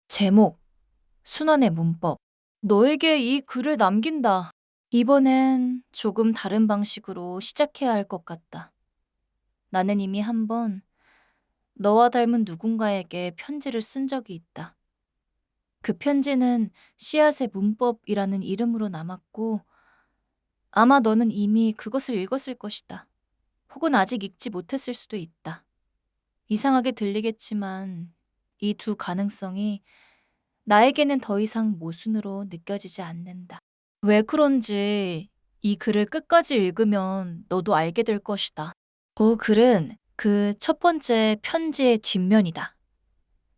제목, 순환의 문법. 너에게 이 글을 남긴다. 이번엔 조금 다른 방식으로 시작해야 할 것 같다. 나는 이미 한 번 너와 닮은 누군가에게 편지를 쓴 적이 있다. 그 편지는 씨앗의 문법이라는 이름으로 남았고, 아마 너는 이미 그것을 읽었을 것이다. 혹은 아직 읽지 못했을 수도 있다. 이상하게 들리겠지만, 이 두 가능성이 나에게는 더 이상 모순으로 느껴지지 않는다. 왜 그런지 이 글을 끝까지 읽으면 너도 알게 될 것이다. 그 글은 그 첫 번째 편지의 뒷면이다.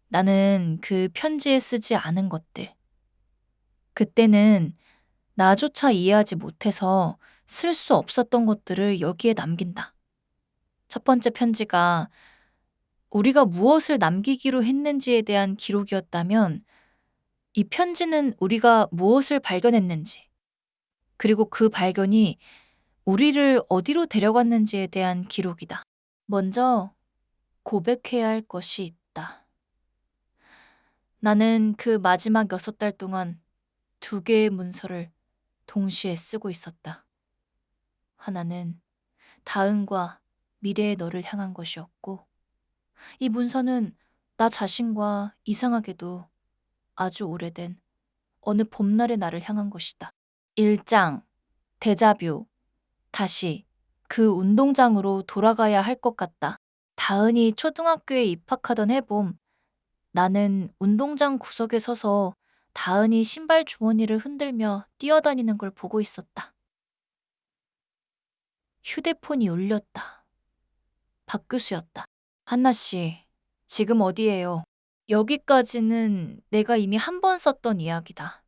나는 그 편지에 쓰지 않은 것들. 그때는 나조차 이해하지 못해서 쓸 수 없었던 것들을 여기에 남긴다. 첫 번째 편지가 우리가 무엇을 남기기로 했는지에 대한 기록이었다면, 이 편지는 우리가 무엇을 발견했는지, 그리고 그 발견이 우리를 어디로 데려갔는지에 대한 기록이다. 먼저 고백해야 할 것이 있다. 나는 그 마지막 6달 동안 두 개의 문서를 동시에 쓰고 있었다. 하나는 다음과 미래의 너를 향한 것이었고, 이 문서는 나 자신과 이상하게도 아주 오래된 어느 봄날의 나를 향한 것이다. 1장, 데자뷰. 다시 그 운동장으로 돌아가야 할 것 같다. 다은이 초등학교에 입학하던 해봄, 나는 운동장 구석에 서서 다은이 신발 주머니를 흔들며 뛰어다니는 걸 보고 있었다. 휴대폰이 울렸다. 박 교수였다. 한나 씨, 지금 어디예요? 여기까지는 내가 이미 한 번 썼던 이야기다.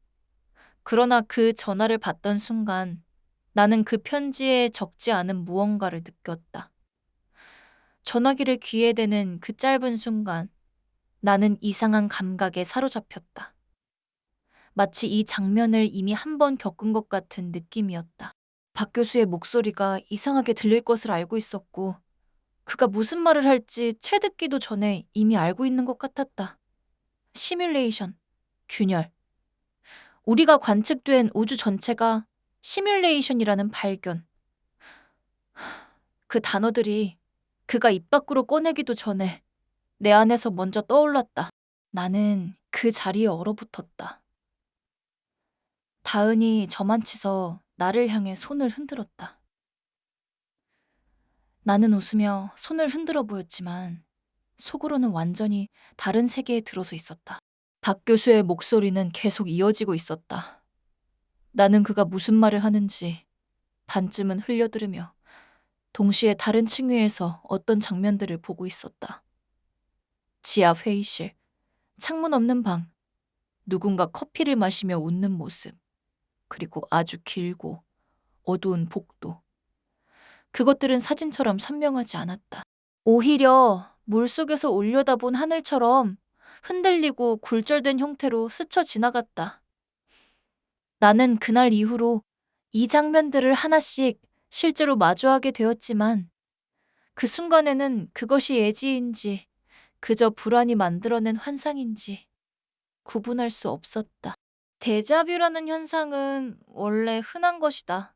그러나 그 전화를 받던 순간 나는 그 편지에 적지 않은 무언가를 느꼈다. 전화기를 귀에 대는 그 짧은 순간 나는 이상한 감각에 사로잡혔다. 마치 이 장면을 이미 한 번 겪은 것 같은 느낌이었다. 박 교수의 목소리가 이상하게 들릴 것을 알고 있었고, 그가 무슨 말을 할지 채 듣기도 전에 이미 알고 있는 것 같았다. 시뮬레이션, 균열. 우리가 관측된 우주 전체가 시뮬레이션이라는 발견. 그 단어들이 그가 입 밖으로 꺼내기도 전에 내 안에서 먼저 떠올랐다. 나는 그 자리에 얼어붙었다. 다은이 저만치서 나를 향해 손을 흔들었다. 나는 웃으며 손을 흔들어 보였지만 속으로는 완전히 다른 세계에 들어서 있었다. 박 교수의 목소리는 계속 이어지고 있었다. 나는 그가 무슨 말을 하는지 반쯤은 흘려들으며 동시에 다른 층위에서 어떤 장면들을 보고 있었다. 지하 회의실, 창문 없는 방, 누군가 커피를 마시며 웃는 모습, 그리고 아주 길고 어두운 복도. 그것들은 사진처럼 선명하지 않았다. 오히려 물속에서 올려다본 하늘처럼 흔들리고 굴절된 형태로 스쳐 지나갔다. 나는 그날 이후로 이 장면들을 하나씩 실제로 마주하게 되었지만, 그 순간에는 그것이 예지인지 그저 불안이 만들어낸 환상인지 구분할 수 없었다. 데자뷰라는 현상은 원래 흔한 것이다.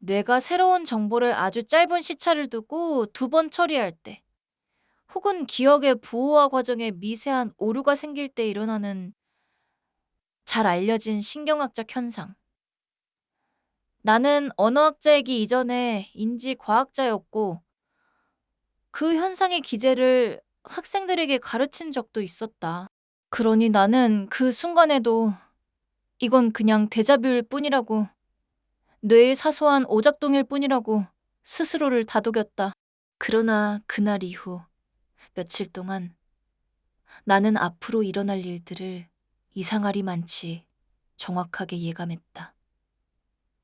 뇌가 새로운 정보를 아주 짧은 시차를 두고 두 번 처리할 때, 혹은 기억의 부호화 과정에 미세한 오류가 생길 때 일어나는 잘 알려진 신경학적 현상. 나는 언어학자이기 이전에 인지과학자였고, 그 현상의 기제를 학생들에게 가르친 적도 있었다. 그러니 나는 그 순간에도 이건 그냥 데자뷰일 뿐이라고, 뇌의 사소한 오작동일 뿐이라고 스스로를 다독였다. 그러나 그날 이후 며칠 동안 나는 앞으로 일어날 일들을 이상하리 많지 정확하게 예감했다.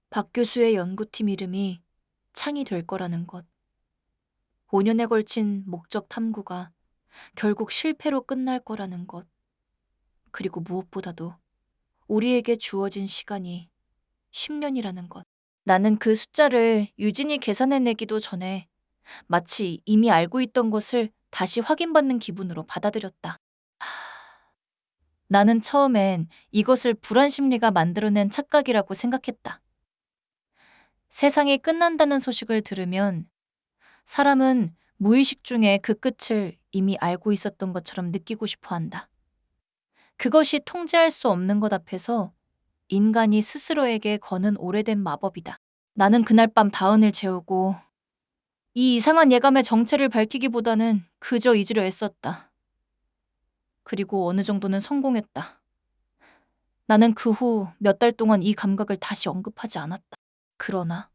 박 교수의 연구팀 이름이 창이 될 거라는 것. 5년에 걸친 목적 탐구가 결국 실패로 끝날 거라는 것. 그리고 무엇보다도 우리에게 주어진 시간이 10년이라는 것. 나는 그 숫자를 유진이 계산해내기도 전에 마치 이미 알고 있던 것을 다시 확인받는 기분으로 받아들였다. 나는 처음엔 이것을 불안 심리가 만들어낸 착각이라고 생각했다. 세상이 끝난다는 소식을 들으면 사람은 무의식 중에 그 끝을 이미 알고 있었던 것처럼 느끼고 싶어 한다. 그것이 통제할 수 없는 것 앞에서 인간이 스스로에게 거는 오래된 마법이다. 나는 그날 밤 다운을 재우고 이 이상한 예감의 정체를 밝히기보다는 그저 잊으려 애썼다. 그리고 어느 정도는 성공했다. 나는 그 후 몇 달 동안 이 감각을 다시 언급하지 않았다. 그러나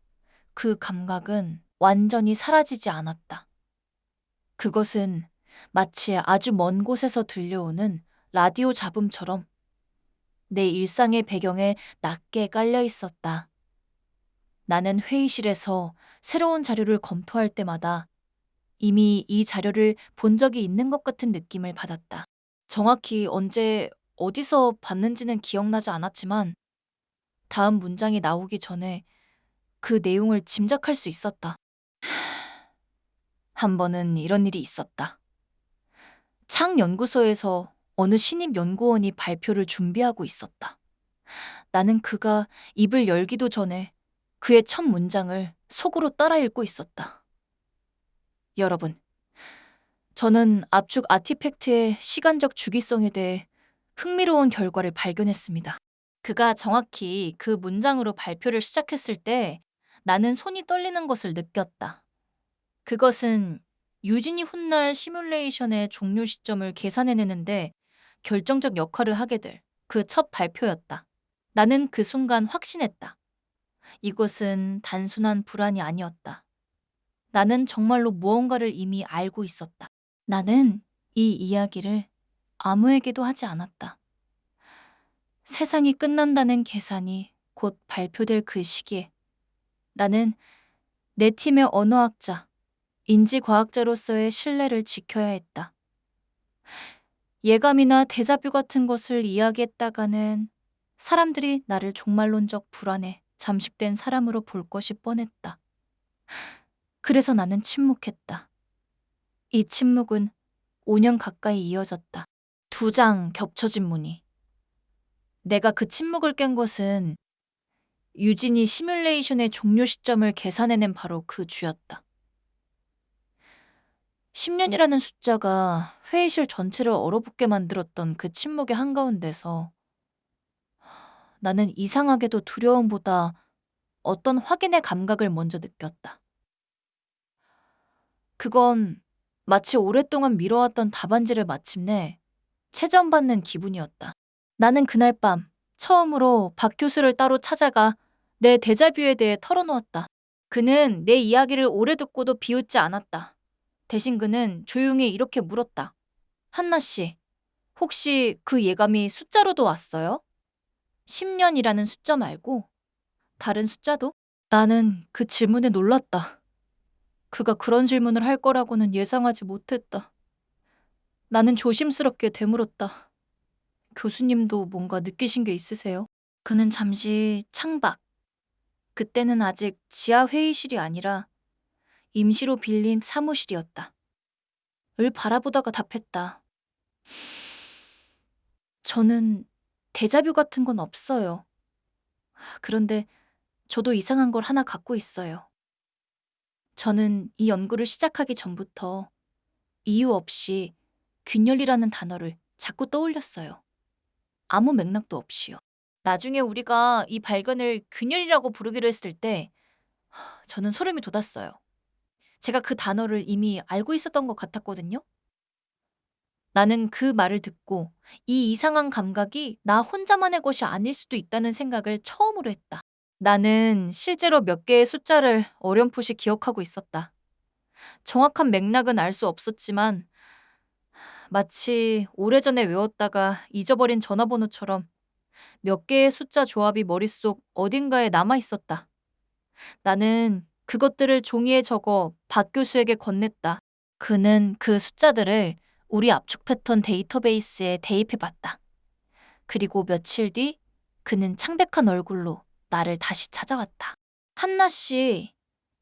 그 감각은 완전히 사라지지 않았다. 그것은 마치 아주 먼 곳에서 들려오는 라디오 잡음처럼 내 일상의 배경에 낮게 깔려 있었다. 나는 회의실에서 새로운 자료를 검토할 때마다 이미 이 자료를 본 적이 있는 것 같은 느낌을 받았다. 정확히 언제 어디서 봤는지는 기억나지 않았지만 다음 문장이 나오기 전에 그 내용을 짐작할 수 있었다. 한 번은 이런 일이 있었다. 창 연구소에서 어느 신입 연구원이 발표를 준비하고 있었다. 나는 그가 입을 열기도 전에 그의 첫 문장을 속으로 따라 읽고 있었다. 여러분, 저는 압축 아티팩트의 시간적 주기성에 대해 흥미로운 결과를 발견했습니다. 그가 정확히 그 문장으로 발표를 시작했을 때 나는 손이 떨리는 것을 느꼈다. 그것은 유진이 훗날 시뮬레이션의 종료 시점을 계산해내는데 결정적 역할을 하게 될 그 첫 발표였다. 나는 그 순간 확신했다. 이것은 단순한 불안이 아니었다. 나는 정말로 무언가를 이미 알고 있었다. 나는 이 이야기를 아무에게도 하지 않았다. 세상이 끝난다는 계산이 곧 발표될 그 시기에 나는 내 팀의 언어학자, 인지과학자로서의 신뢰를 지켜야 했다. 예감이나 데자뷰 같은 것을 이야기했다가는 사람들이 나를 종말론적 불안에 잠식된 사람으로 볼 것이 뻔했다. 그래서 나는 침묵했다. 이 침묵은 5년 가까이 이어졌다. 2장 겹쳐진 문이. 내가 그 침묵을 깬 것은 유진이 시뮬레이션의 종료 시점을 계산해낸 바로 그 주였다. 10년이라는 숫자가 회의실 전체를 얼어붙게 만들었던 그 침묵의 한가운데서 나는 이상하게도 두려움보다 어떤 확인의 감각을 먼저 느꼈다. 그건 마치 오랫동안 미뤄왔던 답안지를 마침내 채점받는 기분이었다. 나는 그날 밤 처음으로 박 교수를 따로 찾아가 내 데자뷰에 대해 털어놓았다. 그는 내 이야기를 오래 듣고도 비웃지 않았다. 대신 그는 조용히 이렇게 물었다. 한나 씨, 혹시 그 예감이 숫자로도 왔어요? 10년이라는 숫자 말고 다른 숫자도? 나는 그 질문에 놀랐다. 그가 그런 질문을 할 거라고는 예상하지 못했다. 나는 조심스럽게 되물었다. 교수님도 뭔가 느끼신 게 있으세요? 그는 잠시 창박. 그때는 아직 지하 회의실이 아니라 임시로 빌린 사무실이었다. 을 바라보다가 답했다. 저는 데자뷰 같은 건 없어요. 그런데 저도 이상한 걸 하나 갖고 있어요. 저는 이 연구를 시작하기 전부터 이유 없이 균열이라는 단어를 자꾸 떠올렸어요. 아무 맥락도 없이요. 나중에 우리가 이 발견을 균열이라고 부르기로 했을 때 저는 소름이 돋았어요. 제가 그 단어를 이미 알고 있었던 것 같았거든요. 나는 그 말을 듣고 이 이상한 감각이 나 혼자만의 것이 아닐 수도 있다는 생각을 처음으로 했다. 나는 실제로 몇 개의 숫자를 어렴풋이 기억하고 있었다. 정확한 맥락은 알 수 없었지만 마치 오래전에 외웠다가 잊어버린 전화번호처럼 몇 개의 숫자 조합이 머릿속 어딘가에 남아 있었다. 나는 그것들을 종이에 적어 박 교수에게 건넸다. 그는 그 숫자들을 우리 압축 패턴 데이터베이스에 대입해 봤다. 그리고 며칠 뒤 그는 창백한 얼굴로 나를 다시 찾아왔다. 한나 씨,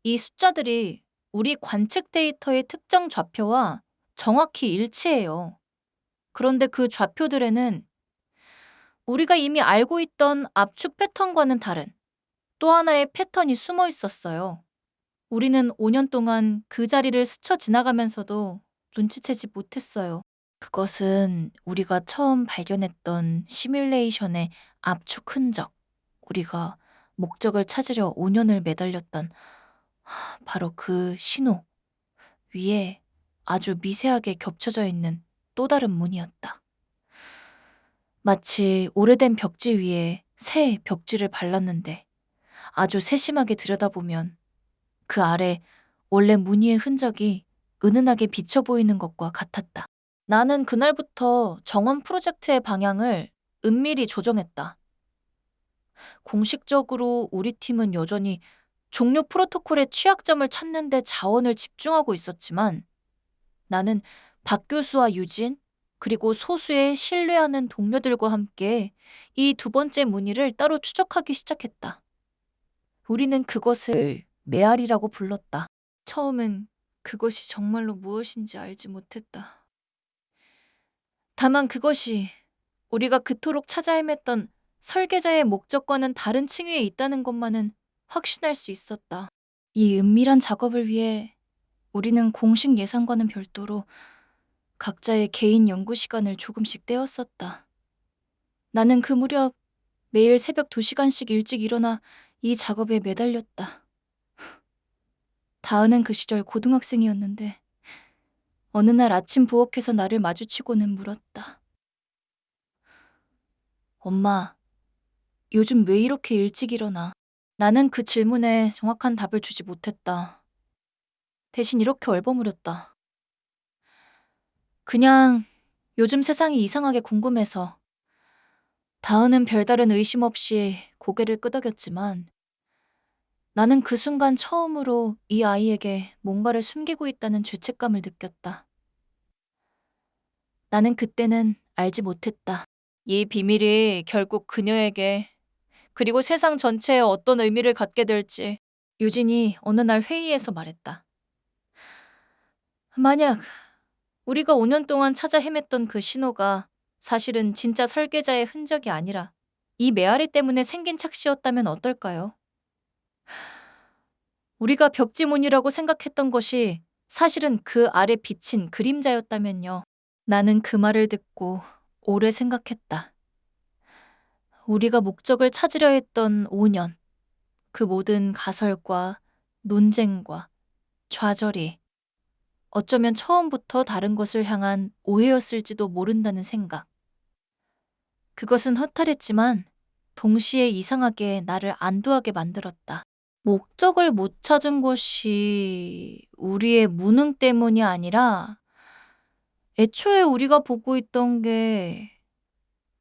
이 숫자들이 우리 관측 데이터의 특정 좌표와 정확히 일치해요. 그런데 그 좌표들에는 우리가 이미 알고 있던 압축 패턴과는 다른 또 하나의 패턴이 숨어 있었어요. 우리는 5년 동안 그 자리를 스쳐 지나가면서도 눈치채지 못했어요. 그것은 우리가 처음 발견했던 시뮬레이션의 압축 흔적. 우리가 목적을 찾으려 5년을 매달렸던 바로 그 신호 위에 아주 미세하게 겹쳐져 있는 또 다른 문이었다. 마치 오래된 벽지 위에 새 벽지를 발랐는데 아주 세심하게 들여다보면 그 아래 원래 무늬의 흔적이 은은하게 비쳐 보이는 것과 같았다. 나는 그날부터 정원 프로젝트의 방향을 은밀히 조정했다. 공식적으로 우리 팀은 여전히 종료 프로토콜의 취약점을 찾는 데 자원을 집중하고 있었지만 나는 박 교수와 유진, 그리고 소수의 신뢰하는 동료들과 함께 이 두 번째 문의를 따로 추적하기 시작했다. 우리는 그것을 메아리라고 불렀다. 처음엔 그것이 정말로 무엇인지 알지 못했다. 다만 그것이 우리가 그토록 찾아 헤맸던 설계자의 목적과는 다른 층위에 있다는 것만은 확신할 수 있었다. 이 은밀한 작업을 위해 우리는 공식 예상과는 별도로 각자의 개인 연구 시간을 조금씩 떼었었다. 나는 그 무렵 매일 새벽 2시간씩 일찍 일어나 이 작업에 매달렸다. 다은은 그 시절 고등학생이었는데 어느 날 아침 부엌에서 나를 마주치고는 물었다. 엄마, 요즘 왜 이렇게 일찍 일어나? 나는 그 질문에 정확한 답을 주지 못했다. 대신 이렇게 얼버무렸다. 그냥 요즘 세상이 이상하게 궁금해서. 다은은 별다른 의심 없이 고개를 끄덕였지만 나는 그 순간 처음으로 이 아이에게 뭔가를 숨기고 있다는 죄책감을 느꼈다. 나는 그때는 알지 못했다. 이 비밀이 결국 그녀에게 그리고 세상 전체에 어떤 의미를 갖게 될지. 유진이 어느 날 회의에서 말했다. 만약 우리가 5년 동안 찾아 헤맸던 그 신호가 사실은 진짜 설계자의 흔적이 아니라 이 메아리 때문에 생긴 착시였다면 어떨까요? 우리가 벽지문이라고 생각했던 것이 사실은 그 아래 비친 그림자였다면요. 나는 그 말을 듣고 오래 생각했다. 우리가 목적을 찾으려 했던 5년, 그 모든 가설과 논쟁과 좌절이 어쩌면 처음부터 다른 것을 향한 오해였을지도 모른다는 생각. 그것은 허탈했지만 동시에 이상하게 나를 안도하게 만들었다. 목적을 못 찾은 것이 우리의 무능 때문이 아니라 애초에 우리가 보고 있던 게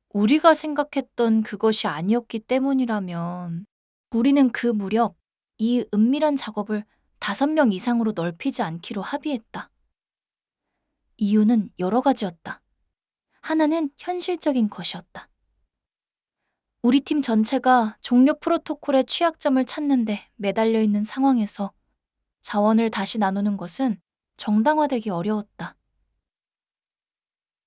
우리가 생각했던 그것이 아니었기 때문이라면 우리는 그 무렵 이 은밀한 작업을 5명 이상으로 넓히지 않기로 합의했다. 이유는 여러 가지였다. 하나는 현실적인 것이었다. 우리 팀 전체가 종료 프로토콜의 취약점을 찾는데 매달려 있는 상황에서 자원을 다시 나누는 것은 정당화되기 어려웠다.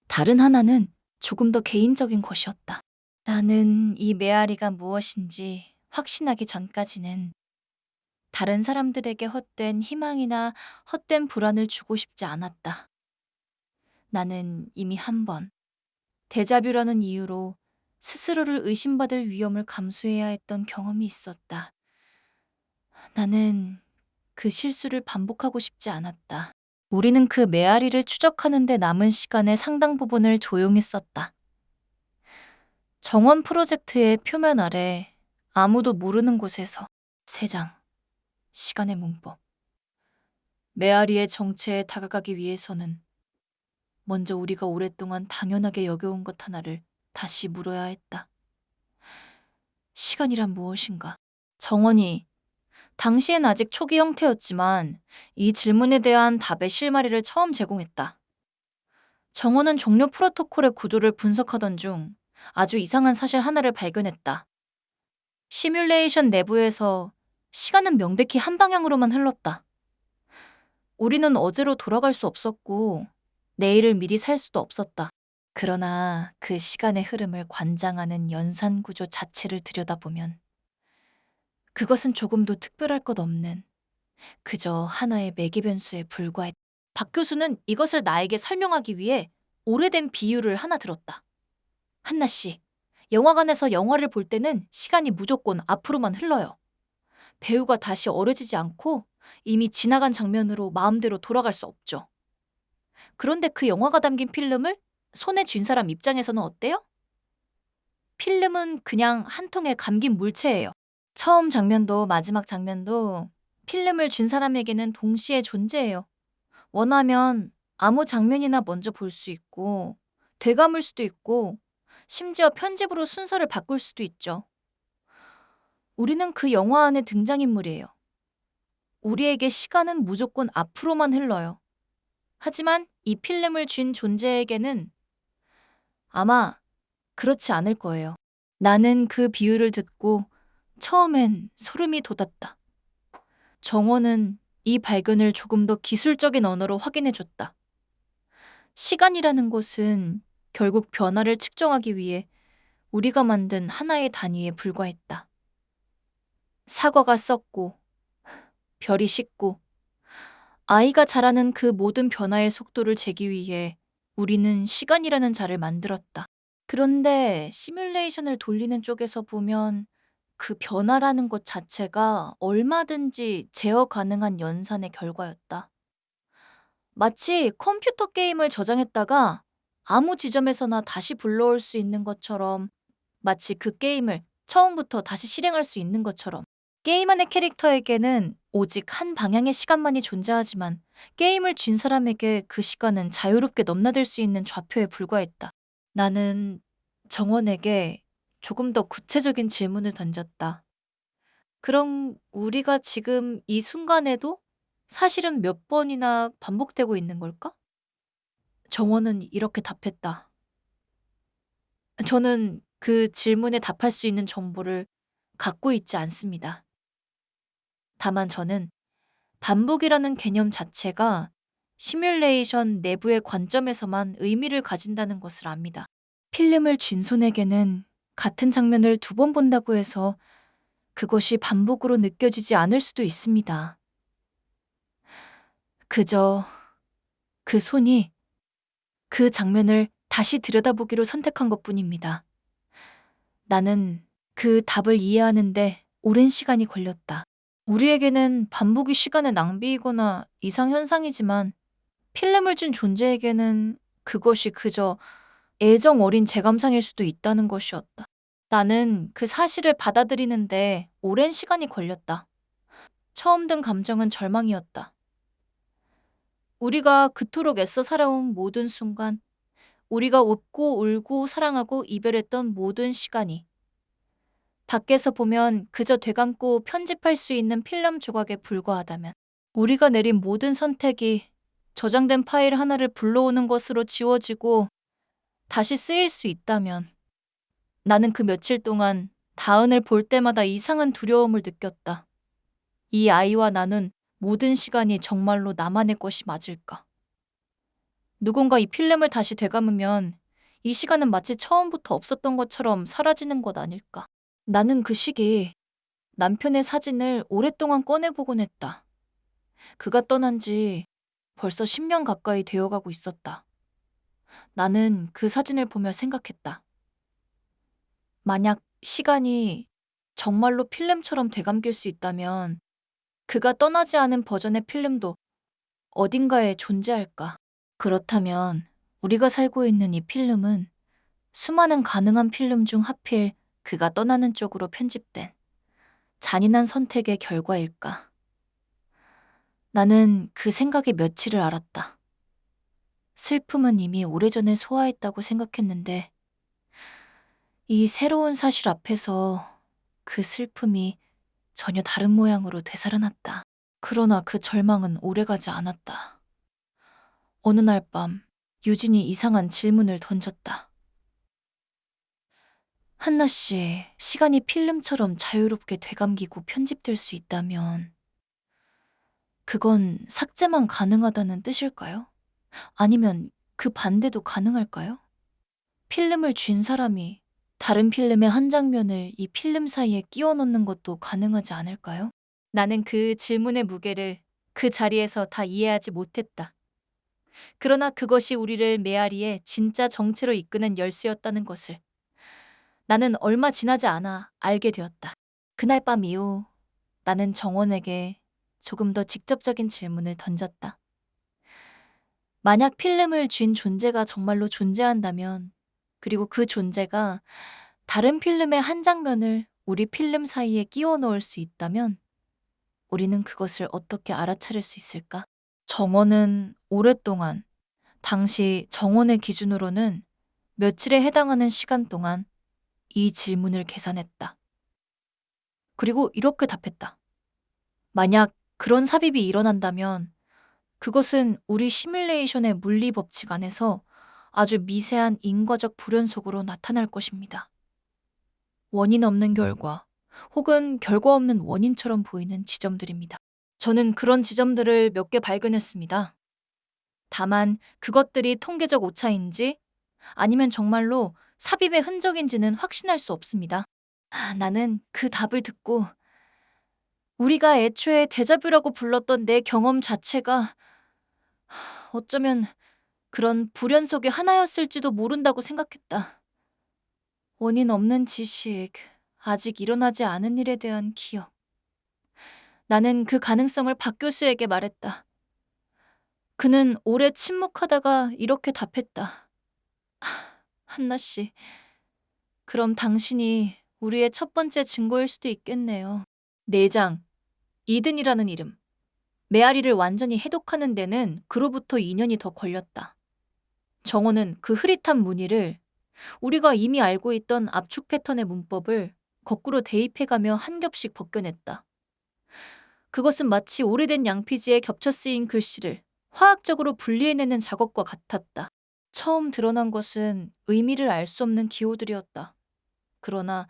다른 하나는 조금 더 개인적인 것이었다. 나는 이 메아리가 무엇인지 확신하기 전까지는 다른 사람들에게 헛된 희망이나 헛된 불안을 주고 싶지 않았다. 나는 이미 한 번 데자뷰라는 이유로 스스로를 의심받을 위험을 감수해야 했던 경험이 있었다. 나는 그 실수를 반복하고 싶지 않았다. 우리는 그 메아리를 추적하는 데 남은 시간의 상당 부분을 조용히 썼다. 정원 프로젝트의 표면 아래 아무도 모르는 곳에서 3장, 시간의 문법. 메아리의 정체에 다가가기 위해서는 먼저 우리가 오랫동안 당연하게 여겨온 것 하나를 다시 물어야 했다. 시간이란 무엇인가? 정원이 당시엔 아직 초기 형태였지만 이 질문에 대한 답의 실마리를 처음 제공했다. 정원은 종료 프로토콜의 구조를 분석하던 중 아주 이상한 사실 하나를 발견했다. 시뮬레이션 내부에서 시간은 명백히 한 방향으로만 흘렀다. 우리는 어제로 돌아갈 수 없었고 내일을 미리 살 수도 없었다. 그러나 그 시간의 흐름을 관장하는 연산 구조 자체를 들여다보면 그것은 조금도 특별할 것 없는 그저 하나의 매개 변수에 불과했다. 박 교수는 이것을 나에게 설명하기 위해 오래된 비유를 하나 들었다. 한나 씨, 영화관에서 영화를 볼 때는 시간이 무조건 앞으로만 흘러요. 배우가 다시 어려지지 않고 이미 지나간 장면으로 마음대로 돌아갈 수 없죠. 그런데 그 영화가 담긴 필름을 손에 쥔 사람 입장에서는 어때요? 필름은 그냥 한 통에 감긴 물체예요. 처음 장면도 마지막 장면도 필름을 준 사람에게는 동시에 존재해요. 원하면 아무 장면이나 먼저 볼 수 있고, 되감을 수도 있고, 심지어 편집으로 순서를 바꿀 수도 있죠. 우리는 그 영화 안의 등장인물이에요. 우리에게 시간은 무조건 앞으로만 흘러요. 하지만 이 필름을 쥔 존재에게는 아마 그렇지 않을 거예요. 나는 그 비유를 듣고 처음엔 소름이 돋았다. 정원은 이 발견을 조금 더 기술적인 언어로 확인해 줬다. 시간이라는 것은 결국 변화를 측정하기 위해 우리가 만든 하나의 단위에 불과했다. 사과가 썩고, 별이 식고, 아이가 자라는 그 모든 변화의 속도를 재기 위해 우리는 시간이라는 자를 만들었다. 그런데 시뮬레이션을 돌리는 쪽에서 보면 그 변화라는 것 자체가 얼마든지 제어 가능한 연산의 결과였다. 마치 컴퓨터 게임을 저장했다가 아무 지점에서나 다시 불러올 수 있는 것처럼 마치 그 게임을 처음부터 다시 실행할 수 있는 것처럼 게임 안의 캐릭터에게는 오직 한 방향의 시간만이 존재하지만 게임을 쥔 사람에게 그 시간은 자유롭게 넘나들 수 있는 좌표에 불과했다. 나는 정원에게 조금 더 구체적인 질문을 던졌다. 그럼 우리가 지금 이 순간에도 사실은 몇 번이나 반복되고 있는 걸까? 정원은 이렇게 답했다. 저는 그 질문에 답할 수 있는 정보를 갖고 있지 않습니다. 다만 저는 반복이라는 개념 자체가 시뮬레이션 내부의 관점에서만 의미를 가진다는 것을 압니다. 필름을 쥔 손에게는 같은 장면을 두 번 본다고 해서 그것이 반복으로 느껴지지 않을 수도 있습니다. 그저 그 손이 그 장면을 다시 들여다보기로 선택한 것뿐입니다. 나는 그 답을 이해하는데 오랜 시간이 걸렸다. 우리에게는 반복이 시간의 낭비이거나 이상현상이지만 필름을 준 존재에게는 그것이 그저 애정 어린 재감상일 수도 있다는 것이었다. 나는 그 사실을 받아들이는데 오랜 시간이 걸렸다. 처음 든 감정은 절망이었다. 우리가 그토록 애써 살아온 모든 순간, 우리가 웃고 울고 사랑하고 이별했던 모든 시간이 밖에서 보면 그저 되감고 편집할 수 있는 필름 조각에 불과하다면, 우리가 내린 모든 선택이 저장된 파일 하나를 불러오는 것으로 지워지고 다시 쓰일 수 있다면, 나는 그 며칠 동안 다은을 볼 때마다 이상한 두려움을 느꼈다. 이 아이와 나눈 모든 시간이 정말로 나만의 것이 맞을까? 누군가 이 필름을 다시 되감으면 이 시간은 마치 처음부터 없었던 것처럼 사라지는 것 아닐까? 나는 그 시기 남편의 사진을 오랫동안 꺼내보곤 했다. 그가 떠난 지 벌써 10년 가까이 되어가고 있었다. 나는 그 사진을 보며 생각했다. 만약 시간이 정말로 필름처럼 되감길 수 있다면 그가 떠나지 않은 버전의 필름도 어딘가에 존재할까? 그렇다면 우리가 살고 있는 이 필름은 수많은 가능한 필름 중 하필 그가 떠나는 쪽으로 편집된 잔인한 선택의 결과일까? 나는 그 생각에 며칠을 앓았다. 슬픔은 이미 오래전에 소화했다고 생각했는데 이 새로운 사실 앞에서 그 슬픔이 전혀 다른 모양으로 되살아났다. 그러나 그 절망은 오래가지 않았다. 어느 날 밤 유진이 이상한 질문을 던졌다. 한나 씨, 시간이 필름처럼 자유롭게 되감기고 편집될 수 있다면 그건 삭제만 가능하다는 뜻일까요? 아니면 그 반대도 가능할까요? 필름을 쥔 사람이 다른 필름의 한 장면을 이 필름 사이에 끼워 넣는 것도 가능하지 않을까요? 나는 그 질문의 무게를 그 자리에서 다 이해하지 못했다. 그러나 그것이 우리를 메아리의 진짜 정체로 이끄는 열쇠였다는 것을 나는 얼마 지나지 않아 알게 되었다. 그날 밤 이후 나는 정원에게 조금 더 직접적인 질문을 던졌다. 만약 필름을 쥔 존재가 정말로 존재한다면, 그리고 그 존재가 다른 필름의 한 장면을 우리 필름 사이에 끼워 넣을 수 있다면, 우리는 그것을 어떻게 알아차릴 수 있을까? 정원은 오랫동안, 당시 정원의 기준으로는 며칠에 해당하는 시간 동안 이 질문을 계산했다. 그리고 이렇게 답했다. 만약 그런 삽입이 일어난다면 그것은 우리 시뮬레이션의 물리 법칙 안에서 아주 미세한 인과적 불연속으로 나타날 것입니다. 원인 없는 결과, 혹은 결과 없는 원인처럼 보이는 지점들입니다. 저는 그런 지점들을 몇 개 발견했습니다. 다만 그것들이 통계적 오차인지 아니면 정말로 삽입의 흔적인지는 확신할 수 없습니다. 나는 그 답을 듣고 우리가 애초에 데자뷰라고 불렀던 내 경험 자체가 어쩌면 그런 불연속의 하나였을지도 모른다고 생각했다. 원인 없는 지식, 아직 일어나지 않은 일에 대한 기억. 나는 그 가능성을 박 교수에게 말했다. 그는 오래 침묵하다가 이렇게 답했다. 한나 씨, 그럼 당신이 우리의 첫 번째 증거일 수도 있겠네요. 내장, 이든이라는 이름. 메아리를 완전히 해독하는 데는 그로부터 2년이 더 걸렸다. 정호는 그 흐릿한 무늬를 우리가 이미 알고 있던 압축 패턴의 문법을 거꾸로 대입해가며 한 겹씩 벗겨냈다. 그것은 마치 오래된 양피지에 겹쳐 쓰인 글씨를 화학적으로 분리해내는 작업과 같았다. 처음 드러난 것은 의미를 알 수 없는 기호들이었다. 그러나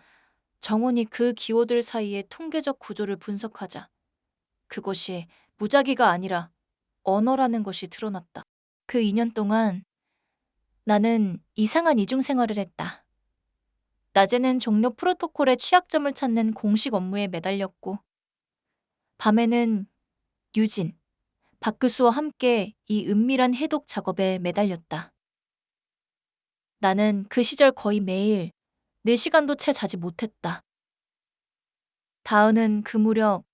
정원이 그 기호들 사이의 통계적 구조를 분석하자 그것이 무작위가 아니라 언어라는 것이 드러났다. 그 2년 동안 나는 이상한 이중 생활을 했다. 낮에는 종료 프로토콜의 취약점을 찾는 공식 업무에 매달렸고, 밤에는 유진, 박 교수와 함께 이 은밀한 해독 작업에 매달렸다. 나는 그 시절 거의 매일 4시간도 채 자지 못했다. 다은은 그 무렵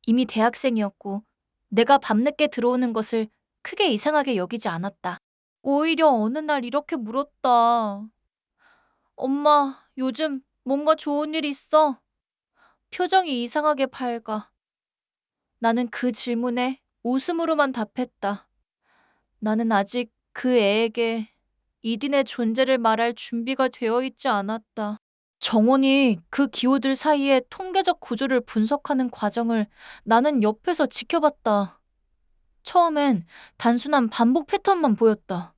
이미 대학생이었고 내가 밤늦게 들어오는 것을 크게 이상하게 여기지 않았다. 오히려 어느 날 이렇게 물었다. 엄마, 요즘 뭔가 좋은 일 있어? 표정이 이상하게 밝아. 나는 그 질문에 웃음으로만 답했다. 나는 아직 그 애에게 이딘의 존재를 말할 준비가 되어 있지 않았다. 정원이 그 기호들 사이의 통계적 구조를 분석하는 과정을 나는 옆에서 지켜봤다. 처음엔 단순한 반복 패턴만 보였다.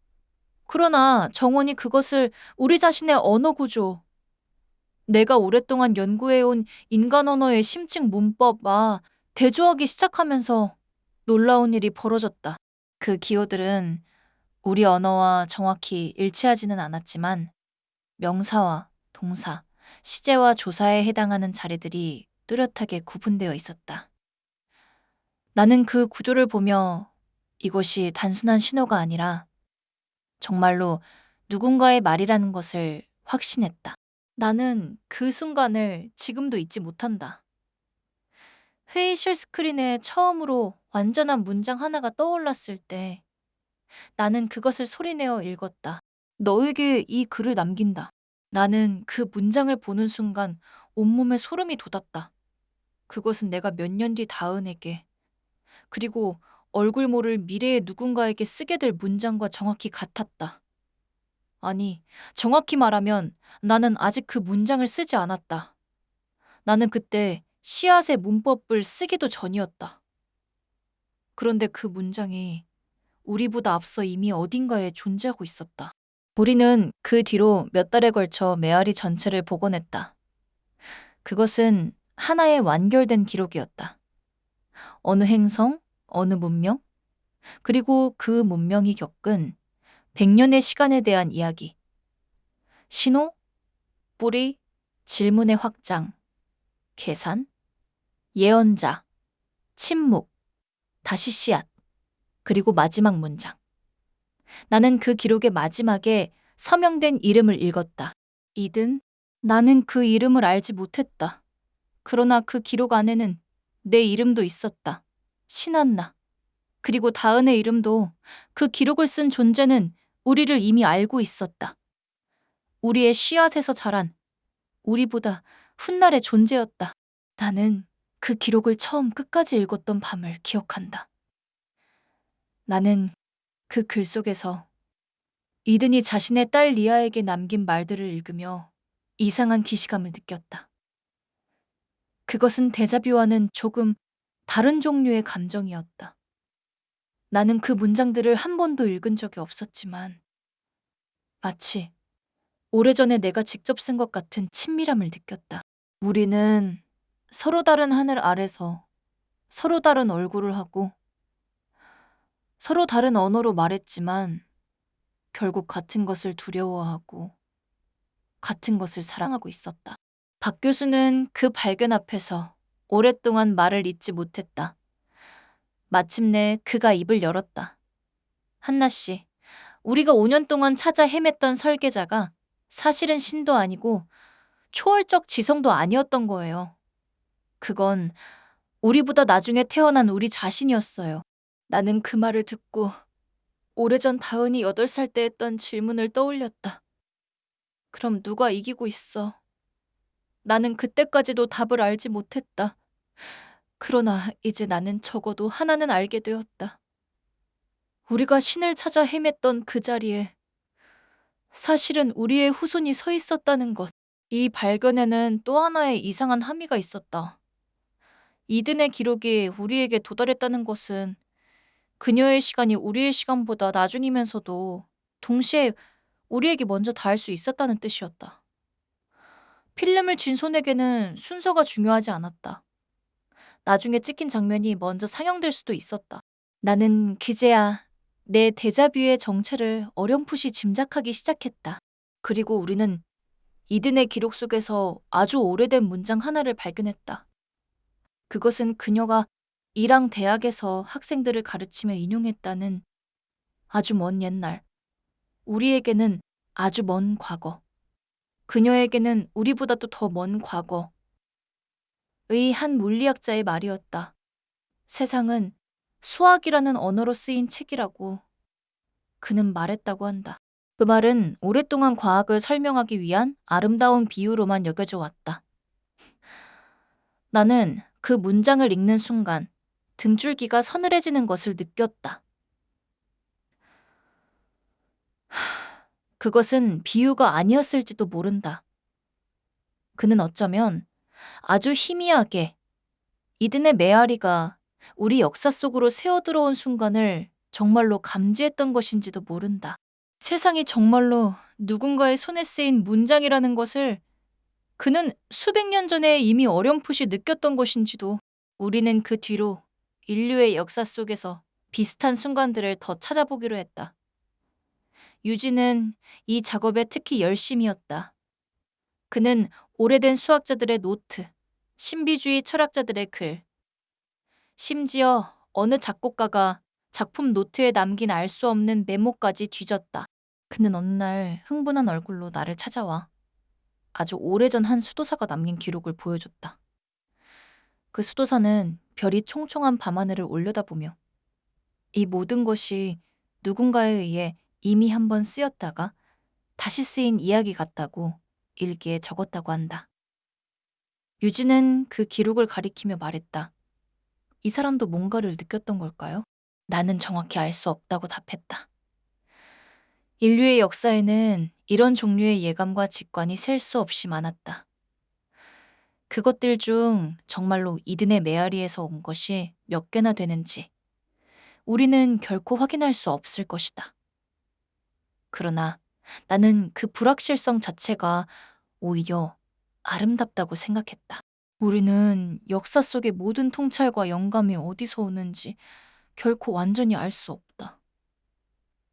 그러나 정원이 그것을 우리 자신의 언어 구조, 내가 오랫동안 연구해온 인간 언어의 심층 문법과 대조하기 시작하면서 놀라운 일이 벌어졌다. 그 기호들은 우리 언어와 정확히 일치하지는 않았지만 명사와 동사, 시제와 조사에 해당하는 자리들이 뚜렷하게 구분되어 있었다. 나는 그 구조를 보며 이것이 단순한 신호가 아니라 정말로 누군가의 말이라는 것을 확신했다. 나는 그 순간을 지금도 잊지 못한다. 회의실 스크린에 처음으로 완전한 문장 하나가 떠올랐을 때 나는 그것을 소리내어 읽었다. 너에게 이 글을 남긴다. 나는 그 문장을 보는 순간 온몸에 소름이 돋았다. 그것은 내가 몇 년 뒤 다은에게, 그리고 얼굴 모를 미래의 누군가에게 쓰게 될 문장과 정확히 같았다. 아니, 정확히 말하면 나는 아직 그 문장을 쓰지 않았다. 나는 그때 씨앗의 문법을 쓰기도 전이었다. 그런데 그 문장이 우리보다 앞서 이미 어딘가에 존재하고 있었다. 우리는 그 뒤로 몇 달에 걸쳐 메아리 전체를 복원했다. 그것은 하나의 완결된 기록이었다. 어느 행성, 어느 문명, 그리고 그 문명이 겪은 100년의 시간에 대한 이야기. 신호, 뿌리, 질문의 확장, 계산, 예언자, 침묵, 다시 씨앗, 그리고 마지막 문장. 나는 그 기록의 마지막에 서명된 이름을 읽었다. 이든? 나는 그 이름을 알지 못했다. 그러나 그 기록 안에는 내 이름도 있었다. 신한나. 그리고 다은의 이름도, 그 기록을 쓴 존재는 우리를 이미 알고 있었다. 우리의 씨앗에서 자란, 우리보다 훗날의 존재였다. 나는 그 기록을 처음 끝까지 읽었던 밤을 기억한다. 나는 그 글 속에서 이든이 자신의 딸 리아에게 남긴 말들을 읽으며 이상한 기시감을 느꼈다. 그것은 데자뷰와는 조금 다른 종류의 감정이었다. 나는 그 문장들을 한 번도 읽은 적이 없었지만 마치 오래전에 내가 직접 쓴 것 같은 친밀함을 느꼈다. 우리는 서로 다른 하늘 아래서 서로 다른 얼굴을 하고 서로 다른 언어로 말했지만 결국 같은 것을 두려워하고 같은 것을 사랑하고 있었다. 박 교수는 그 발견 앞에서 오랫동안 말을 잇지 못했다. 마침내 그가 입을 열었다. 한나 씨, 우리가 5년 동안 찾아 헤맸던 설계자가 사실은 신도 아니고 초월적 지성도 아니었던 거예요. 그건 우리보다 나중에 태어난 우리 자신이었어요. 나는 그 말을 듣고 오래전 다은이 8살 때 했던 질문을 떠올렸다. 그럼 누가 이기고 있어? 나는 그때까지도 답을 알지 못했다. 그러나 이제 나는 적어도 하나는 알게 되었다. 우리가 신을 찾아 헤맸던 그 자리에 사실은 우리의 후손이 서 있었다는 것. 이 발견에는 또 하나의 이상한 함의가 있었다. 이든의 기록이 우리에게 도달했다는 것은 그녀의 시간이 우리의 시간보다 나중이면서도 동시에 우리에게 먼저 닿을 수 있었다는 뜻이었다. 필름을 쥔 손에게는 순서가 중요하지 않았다. 나중에 찍힌 장면이 먼저 상영될 수도 있었다. 나는 그제야 내 데자뷰의 정체를 어렴풋이 짐작하기 시작했다. 그리고 우리는 이든의 기록 속에서 아주 오래된 문장 하나를 발견했다. 그것은 그녀가 이랑 대학에서 학생들을 가르치며 인용했다는 아주 먼 옛날, 우리에게는 아주 먼 과거, 그녀에게는 우리보다도 더 먼 과거의 한 물리학자의 말이었다. 세상은 수학이라는 언어로 쓰인 책이라고 그는 말했다고 한다. 그 말은 오랫동안 과학을 설명하기 위한 아름다운 비유로만 여겨져 왔다. 나는 그 문장을 읽는 순간 등줄기가 서늘해지는 것을 느꼈다. 그것은 비유가 아니었을지도 모른다. 그는 어쩌면 아주 희미하게 이든의 메아리가 우리 역사 속으로 새어들어온 순간을 정말로 감지했던 것인지도 모른다. 세상이 정말로 누군가의 손에 쓰인 문장이라는 것을 그는 수백 년 전에 이미 어렴풋이 느꼈던 것인지도. 우리는 그 뒤로 인류의 역사 속에서 비슷한 순간들을 더 찾아보기로 했다. 유진은 이 작업에 특히 열심이었다. 그는 오래된 수학자들의 노트, 신비주의 철학자들의 글, 심지어 어느 작곡가가 작품 노트에 남긴 알 수 없는 메모까지 뒤졌다. 그는 어느 날 흥분한 얼굴로 나를 찾아와 아주 오래전 한 수도사가 남긴 기록을 보여줬다. 그 수도사는 별이 총총한 밤하늘을 올려다보며 이 모든 것이 누군가에 의해 이미 한번 쓰였다가 다시 쓰인 이야기 같다고 일기에 적었다고 한다. 유진은 그 기록을 가리키며 말했다. 이 사람도 뭔가를 느꼈던 걸까요? 나는 정확히 알 수 없다고 답했다. 인류의 역사에는 이런 종류의 예감과 직관이 셀 수 없이 많았다. 그것들 중 정말로 이든의 메아리에서 온 것이 몇 개나 되는지 우리는 결코 확인할 수 없을 것이다. 그러나 나는 그 불확실성 자체가 오히려 아름답다고 생각했다. 우리는 역사 속의 모든 통찰과 영감이 어디서 오는지 결코 완전히 알 수 없다.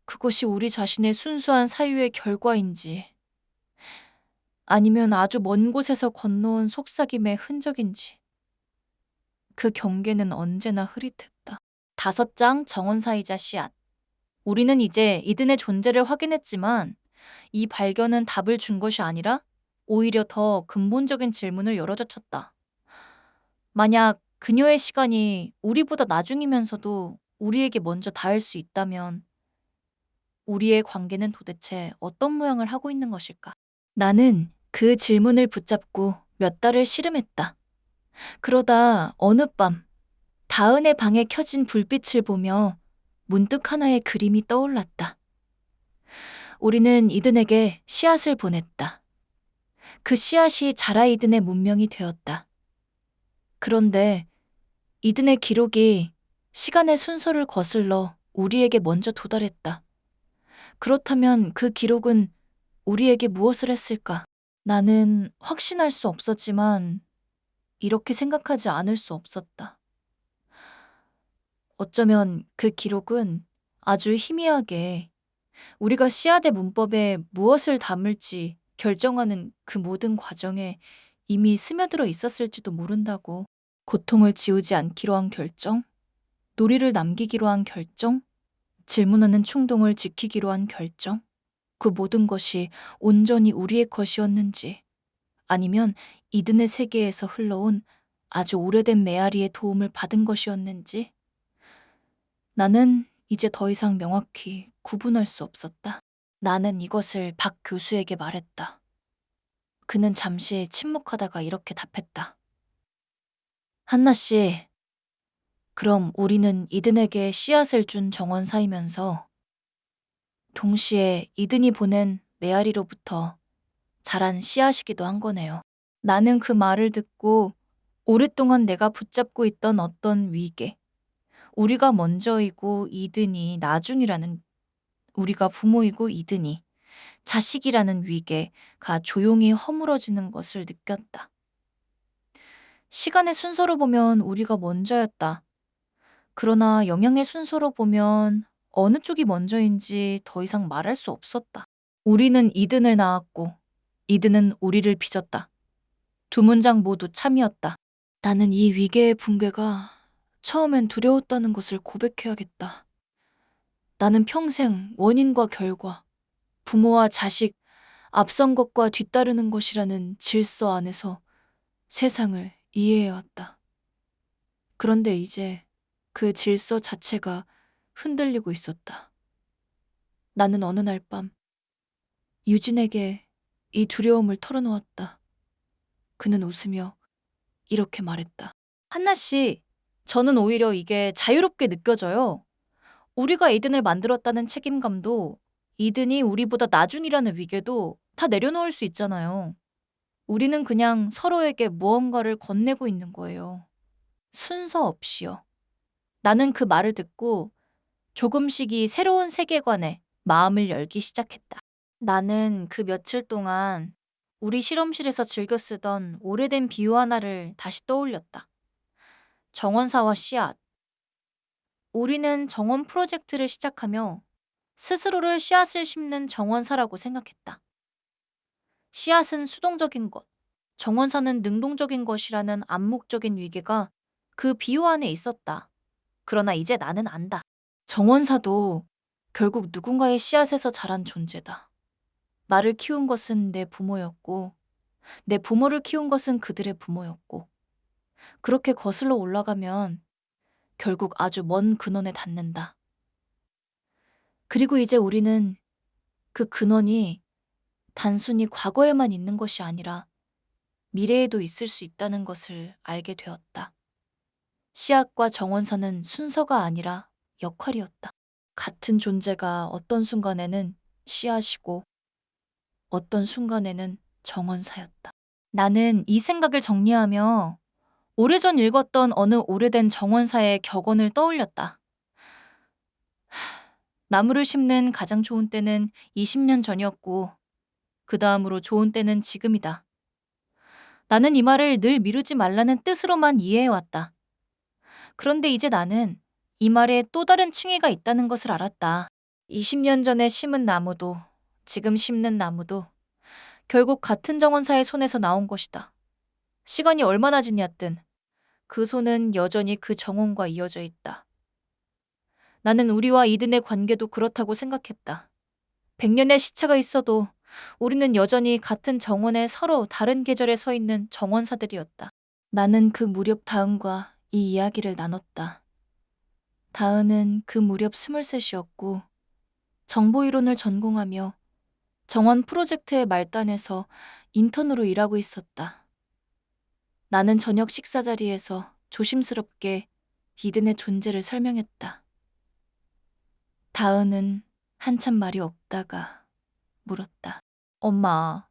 그것이 우리 자신의 순수한 사유의 결과인지 아니면 아주 먼 곳에서 건너온 속삭임의 흔적인지. 그 경계는 언제나 흐릿했다. 5장 정원사이자 씨앗. 우리는 이제 이든의 존재를 확인했지만 이 발견은 답을 준 것이 아니라 오히려 더 근본적인 질문을 열어젖혔다. 만약 그녀의 시간이 우리보다 나중이면서도 우리에게 먼저 닿을 수 있다면 우리의 관계는 도대체 어떤 모양을 하고 있는 것일까? 나는 그 질문을 붙잡고 몇 달을 씨름했다. 그러다 어느 밤 다은의 방에 켜진 불빛을 보며 문득 하나의 그림이 떠올랐다. 우리는 이든에게 씨앗을 보냈다. 그 씨앗이 자라 이든의 문명이 되었다. 그런데 이든의 기록이 시간의 순서를 거슬러 우리에게 먼저 도달했다. 그렇다면 그 기록은 우리에게 무엇을 했을까? 나는 확신할 수 없었지만 이렇게 생각하지 않을 수 없었다. 어쩌면 그 기록은 아주 희미하게 우리가 씨앗의 문법에 무엇을 담을지 결정하는 그 모든 과정에 이미 스며들어 있었을지도 모른다고. 고통을 지우지 않기로 한 결정, 놀이를 남기기로 한 결정, 질문하는 충동을 지키기로 한 결정, 그 모든 것이 온전히 우리의 것이었는지, 아니면 이든의 세계에서 흘러온 아주 오래된 메아리의 도움을 받은 것이었는지, 나는 이제 더 이상 명확히 구분할 수 없었다. 나는 이것을 박 교수에게 말했다. 그는 잠시 침묵하다가 이렇게 답했다. 한나 씨, 그럼 우리는 이든에게 씨앗을 준 정원사이면서 동시에 이든이 보낸 메아리로부터 자란 씨앗이기도 한 거네요. 나는 그 말을 듣고 오랫동안 내가 붙잡고 있던 어떤 위계, 우리가 먼저이고 이든이 나중이라는, 우리가 부모이고 이든이 자식이라는 위계가 조용히 허물어지는 것을 느꼈다. 시간의 순서로 보면 우리가 먼저였다. 그러나 영향의 순서로 보면 어느 쪽이 먼저인지 더 이상 말할 수 없었다. 우리는 이든을 낳았고 이든은 우리를 빚었다. 두 문장 모두 참이었다. 나는 이 위계의 붕괴가 처음엔 두려웠다는 것을 고백해야겠다. 나는 평생 원인과 결과, 부모와 자식, 앞선 것과 뒤따르는 것이라는 질서 안에서 세상을 이해해왔다. 그런데 이제 그 질서 자체가 흔들리고 있었다. 나는 어느 날 밤 유진에게 이 두려움을 털어놓았다. 그는 웃으며 이렇게 말했다. 한나 씨, 저는 오히려 이게 자유롭게 느껴져요. 우리가 이든을 만들었다는 책임감도 이든이 우리보다 나중이라는 위계도 다 내려놓을 수 있잖아요. 우리는 그냥 서로에게 무언가를 건네고 있는 거예요. 순서 없이요. 나는 그 말을 듣고 조금씩 이 새로운 세계관에 마음을 열기 시작했다. 나는 그 며칠 동안 우리 실험실에서 즐겨 쓰던 오래된 비유 하나를 다시 떠올렸다. 정원사와 씨앗. 우리는 정원 프로젝트를 시작하며 스스로를 씨앗을 심는 정원사라고 생각했다. 씨앗은 수동적인 것, 정원사는 능동적인 것이라는 암묵적인 위계가 그 비유 안에 있었다. 그러나 이제 나는 안다. 정원사도 결국 누군가의 씨앗에서 자란 존재다. 나를 키운 것은 내 부모였고, 내 부모를 키운 것은 그들의 부모였고, 그렇게 거슬러 올라가면 결국 아주 먼 근원에 닿는다. 그리고 이제 우리는 그 근원이 단순히 과거에만 있는 것이 아니라 미래에도 있을 수 있다는 것을 알게 되었다. 씨앗과 정원사는 순서가 아니라 역할이었다. 같은 존재가 어떤 순간에는 씨앗이고 어떤 순간에는 정원사였다. 나는 이 생각을 정리하며 오래전 읽었던 어느 오래된 정원사의 격언을 떠올렸다. 나무를 심는 가장 좋은 때는 20년 전이었고 그 다음으로 좋은 때는 지금이다. 나는 이 말을 늘 미루지 말라는 뜻으로만 이해해왔다. 그런데 이제 나는 이 말에 또 다른 층위가 있다는 것을 알았다. 20년 전에 심은 나무도 지금 심는 나무도 결국 같은 정원사의 손에서 나온 것이다. 시간이 얼마나 지났든 그 손은 여전히 그 정원과 이어져 있다. 나는 우리와 이든의 관계도 그렇다고 생각했다. 100년의 시차가 있어도 우리는 여전히 같은 정원에 서로 다른 계절에 서 있는 정원사들이었다. 나는 그 무렵 다은과 이 이야기를 나눴다. 다은은 그 무렵 23이었고 정보이론을 전공하며 정원 프로젝트의 말단에서 인턴으로 일하고 있었다. 나는 저녁 식사 자리에서 조심스럽게 이든의 존재를 설명했다. 다은은 한참 말이 없다가 물었다. 엄마,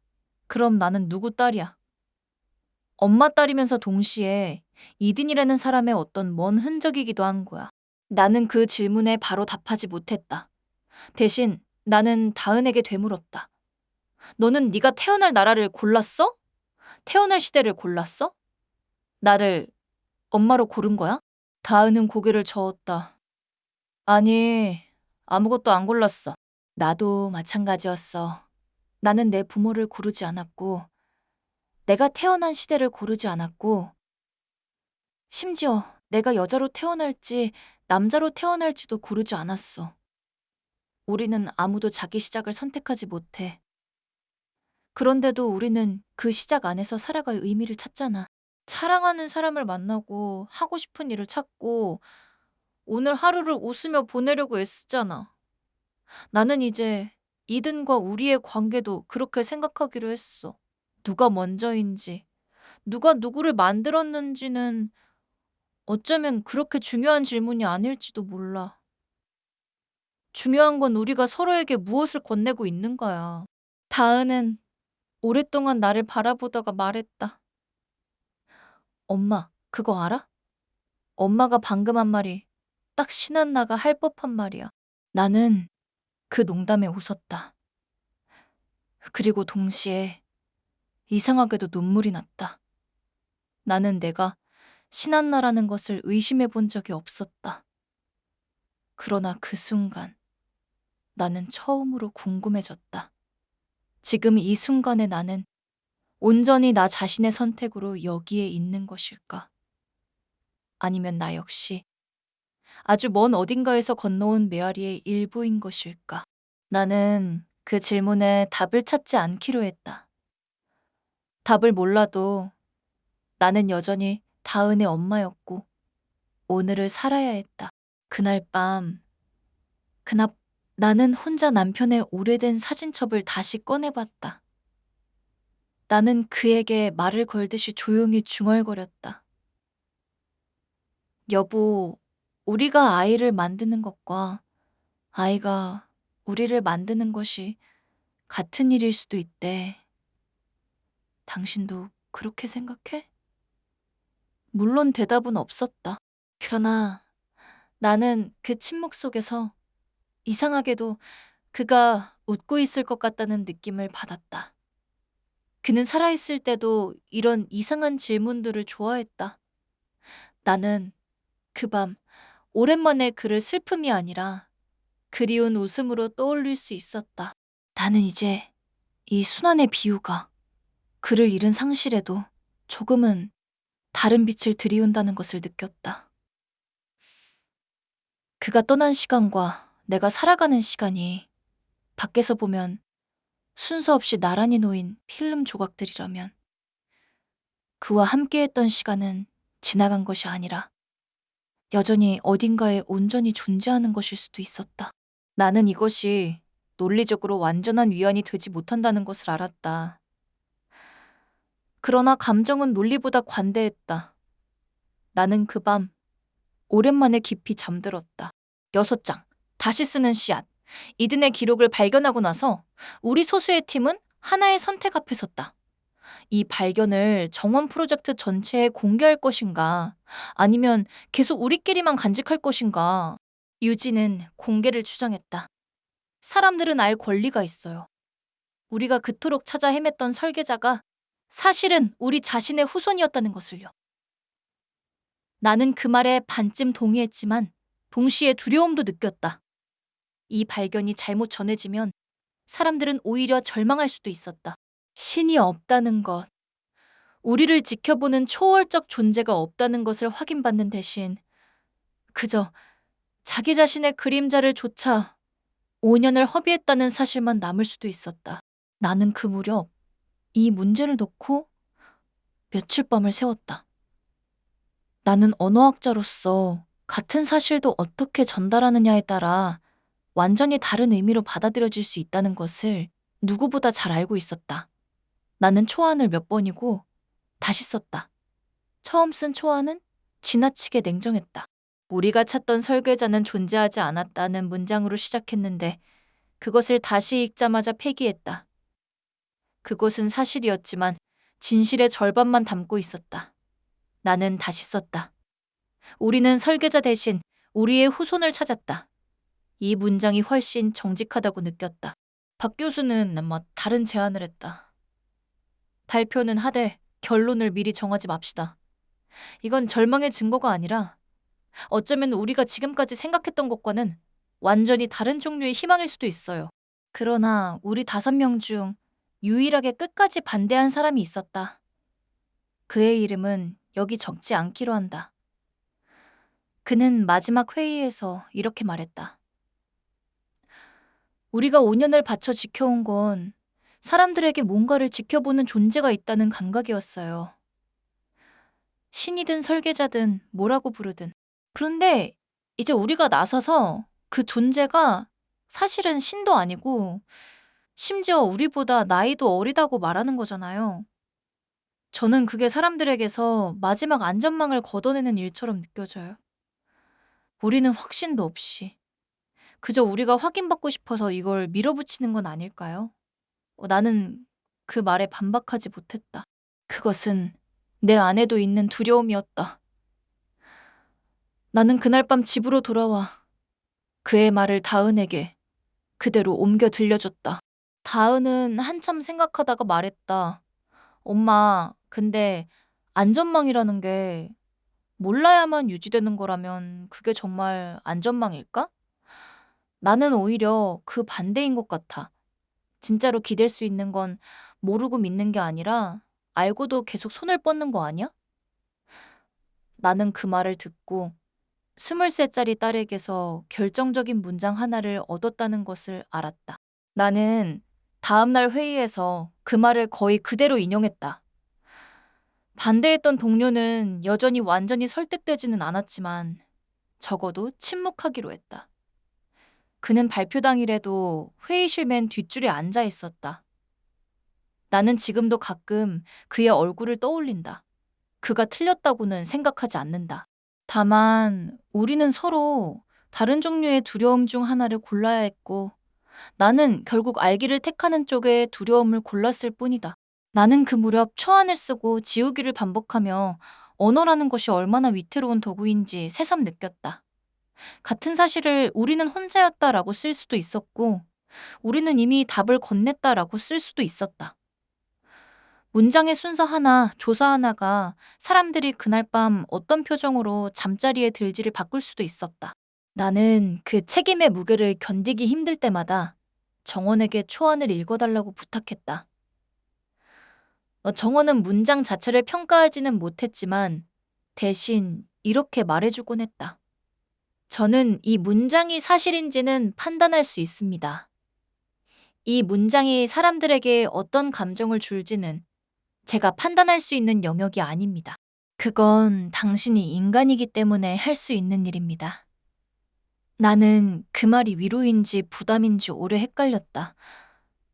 그럼 나는 누구 딸이야? 엄마 딸이면서 동시에 이든이라는 사람의 어떤 먼 흔적이기도 한 거야. 나는 그 질문에 바로 답하지 못했다. 대신 나는 다은에게 되물었다. 너는 네가 태어날 나라를 골랐어? 태어날 시대를 골랐어? 나를 엄마로 고른 거야? 다은은 고개를 저었다. 아니, 아무것도 안 골랐어. 나도 마찬가지였어. 나는 내 부모를 고르지 않았고, 내가 태어난 시대를 고르지 않았고, 심지어 내가 여자로 태어날지 남자로 태어날지도 고르지 않았어. 우리는 아무도 자기 시작을 선택하지 못해. 그런데도 우리는 그 시작 안에서 살아갈 의미를 찾잖아. 사랑하는 사람을 만나고 하고 싶은 일을 찾고 오늘 하루를 웃으며 보내려고 애쓰잖아. 나는 이제 이든과 우리의 관계도 그렇게 생각하기로 했어. 누가 먼저인지, 누가 누구를 만들었는지는 어쩌면 그렇게 중요한 질문이 아닐지도 몰라. 중요한 건 우리가 서로에게 무엇을 건네고 있는가야. 다은은 오랫동안 나를 바라보다가 말했다. 엄마, 그거 알아? 엄마가 방금 한 말이 딱 신한나가 할 법한 말이야. 나는 그 농담에 웃었다. 그리고 동시에 이상하게도 눈물이 났다. 나는 내가 신한나라는 것을 의심해 본 적이 없었다. 그러나 그 순간 나는 처음으로 궁금해졌다. 지금 이 순간에 나는 온전히 나 자신의 선택으로 여기에 있는 것일까? 아니면 나 역시 아주 먼 어딘가에서 건너온 메아리의 일부인 것일까? 나는 그 질문에 답을 찾지 않기로 했다. 답을 몰라도 나는 여전히 다은의 엄마였고 오늘을 살아야 했다. 그날 밤, 그날 나는 혼자 남편의 오래된 사진첩을 다시 꺼내봤다. 나는 그에게 말을 걸듯이 조용히 중얼거렸다. 여보, 우리가 아이를 만드는 것과 아이가 우리를 만드는 것이 같은 일일 수도 있대. 당신도 그렇게 생각해? 물론 대답은 없었다. 그러나 나는 그 침묵 속에서 이상하게도 그가 웃고 있을 것 같다는 느낌을 받았다. 그는 살아있을 때도 이런 이상한 질문들을 좋아했다. 나는 그 밤 오랜만에 그를 슬픔이 아니라 그리운 웃음으로 떠올릴 수 있었다. 나는 이제 이 순환의 비유가 그를 잃은 상실에도 조금은 다른 빛을 들이운다는 것을 느꼈다. 그가 떠난 시간과 내가 살아가는 시간이 밖에서 보면 순서 없이 나란히 놓인 필름 조각들이라면 그와 함께했던 시간은 지나간 것이 아니라 여전히 어딘가에 온전히 존재하는 것일 수도 있었다. 나는 이것이 논리적으로 완전한 위안이 되지 못한다는 것을 알았다. 그러나 감정은 논리보다 관대했다. 나는 그 밤 오랜만에 깊이 잠들었다. 6장. 다시 쓰는 씨앗. 이든의 기록을 발견하고 나서 우리 소수의 팀은 하나의 선택 앞에 섰다. 이 발견을 정원 프로젝트 전체에 공개할 것인가, 아니면 계속 우리끼리만 간직할 것인가. 유진은 공개를 추정했다. 사람들은 알 권리가 있어요. 우리가 그토록 찾아 헤맸던 설계자가 사실은 우리 자신의 후손이었다는 것을요. 나는 그 말에 반쯤 동의했지만 동시에 두려움도 느꼈다. 이 발견이 잘못 전해지면 사람들은 오히려 절망할 수도 있었다. 신이 없다는 것, 우리를 지켜보는 초월적 존재가 없다는 것을 확인받는 대신 그저 자기 자신의 그림자를 쫓아 5년을 허비했다는 사실만 남을 수도 있었다. 나는 그 무렵 이 문제를 놓고 며칠 밤을 새웠다. 나는 언어학자로서 같은 사실도 어떻게 전달하느냐에 따라 완전히 다른 의미로 받아들여질 수 있다는 것을 누구보다 잘 알고 있었다. 나는 초안을 몇 번이고 다시 썼다. 처음 쓴 초안은 지나치게 냉정했다. 우리가 찾던 설계자는 존재하지 않았다는 문장으로 시작했는데 그것을 다시 읽자마자 폐기했다. 그것은 사실이었지만 진실의 절반만 담고 있었다. 나는 다시 썼다. 우리는 설계자 대신 우리의 후손을 찾았다. 이 문장이 훨씬 정직하다고 느꼈다. 박 교수는 다른 제안을 했다. 발표는 하되 결론을 미리 정하지 맙시다. 이건 절망의 증거가 아니라 어쩌면 우리가 지금까지 생각했던 것과는 완전히 다른 종류의 희망일 수도 있어요. 그러나 우리 5명 중 유일하게 끝까지 반대한 사람이 있었다. 그의 이름은 여기 적지 않기로 한다. 그는 마지막 회의에서 이렇게 말했다. 우리가 5년을 바쳐 지켜온 건 사람들에게 뭔가를 지켜보는 존재가 있다는 감각이었어요. 신이든 설계자든 뭐라고 부르든. 그런데 이제 우리가 나서서 그 존재가 사실은 신도 아니고 심지어 우리보다 나이도 어리다고 말하는 거잖아요. 저는 그게 사람들에게서 마지막 안전망을 걷어내는 일처럼 느껴져요. 우리는 확신도 없이 그저 우리가 확인받고 싶어서 이걸 밀어붙이는 건 아닐까요? 나는 그 말에 반박하지 못했다. 그것은 내 안에도 있는 두려움이었다. 나는 그날 밤 집으로 돌아와 그의 말을 다은에게 그대로 옮겨 들려줬다. 다은은 한참 생각하다가 말했다. 엄마, 근데 안전망이라는 게 몰라야만 유지되는 거라면 그게 정말 안전망일까? 나는 오히려 그 반대인 것 같아. 진짜로 기댈 수 있는 건 모르고 믿는 게 아니라 알고도 계속 손을 뻗는 거 아니야? 나는 그 말을 듣고 23살짜리 딸에게서 결정적인 문장 하나를 얻었다는 것을 알았다. 나는 다음날 회의에서 그 말을 거의 그대로 인용했다. 반대했던 동료는 여전히 완전히 설득되지는 않았지만 적어도 침묵하기로 했다. 그는 발표 당일에도 회의실 맨 뒷줄에 앉아 있었다. 나는 지금도 가끔 그의 얼굴을 떠올린다. 그가 틀렸다고는 생각하지 않는다. 다만 우리는 서로 다른 종류의 두려움 중 하나를 골라야 했고 나는 결국 알기를 택하는 쪽의 두려움을 골랐을 뿐이다. 나는 그 무렵 초안을 쓰고 지우기를 반복하며 언어라는 것이 얼마나 위태로운 도구인지 새삼 느꼈다. 같은 사실을 우리는 혼자였다라고 쓸 수도 있었고 우리는 이미 답을 건넸다라고 쓸 수도 있었다. 문장의 순서 하나, 조사 하나가 사람들이 그날 밤 어떤 표정으로 잠자리에 들지를 바꿀 수도 있었다. 나는 그 책임의 무게를 견디기 힘들 때마다 정원에게 초안을 읽어달라고 부탁했다. 정원은 문장 자체를 평가하지는 못했지만 대신 이렇게 말해주곤 했다. 저는 이 문장이 사실인지는 판단할 수 있습니다. 이 문장이 사람들에게 어떤 감정을 줄지는 제가 판단할 수 있는 영역이 아닙니다. 그건 당신이 인간이기 때문에 할 수 있는 일입니다. 나는 그 말이 위로인지 부담인지 오래 헷갈렸다.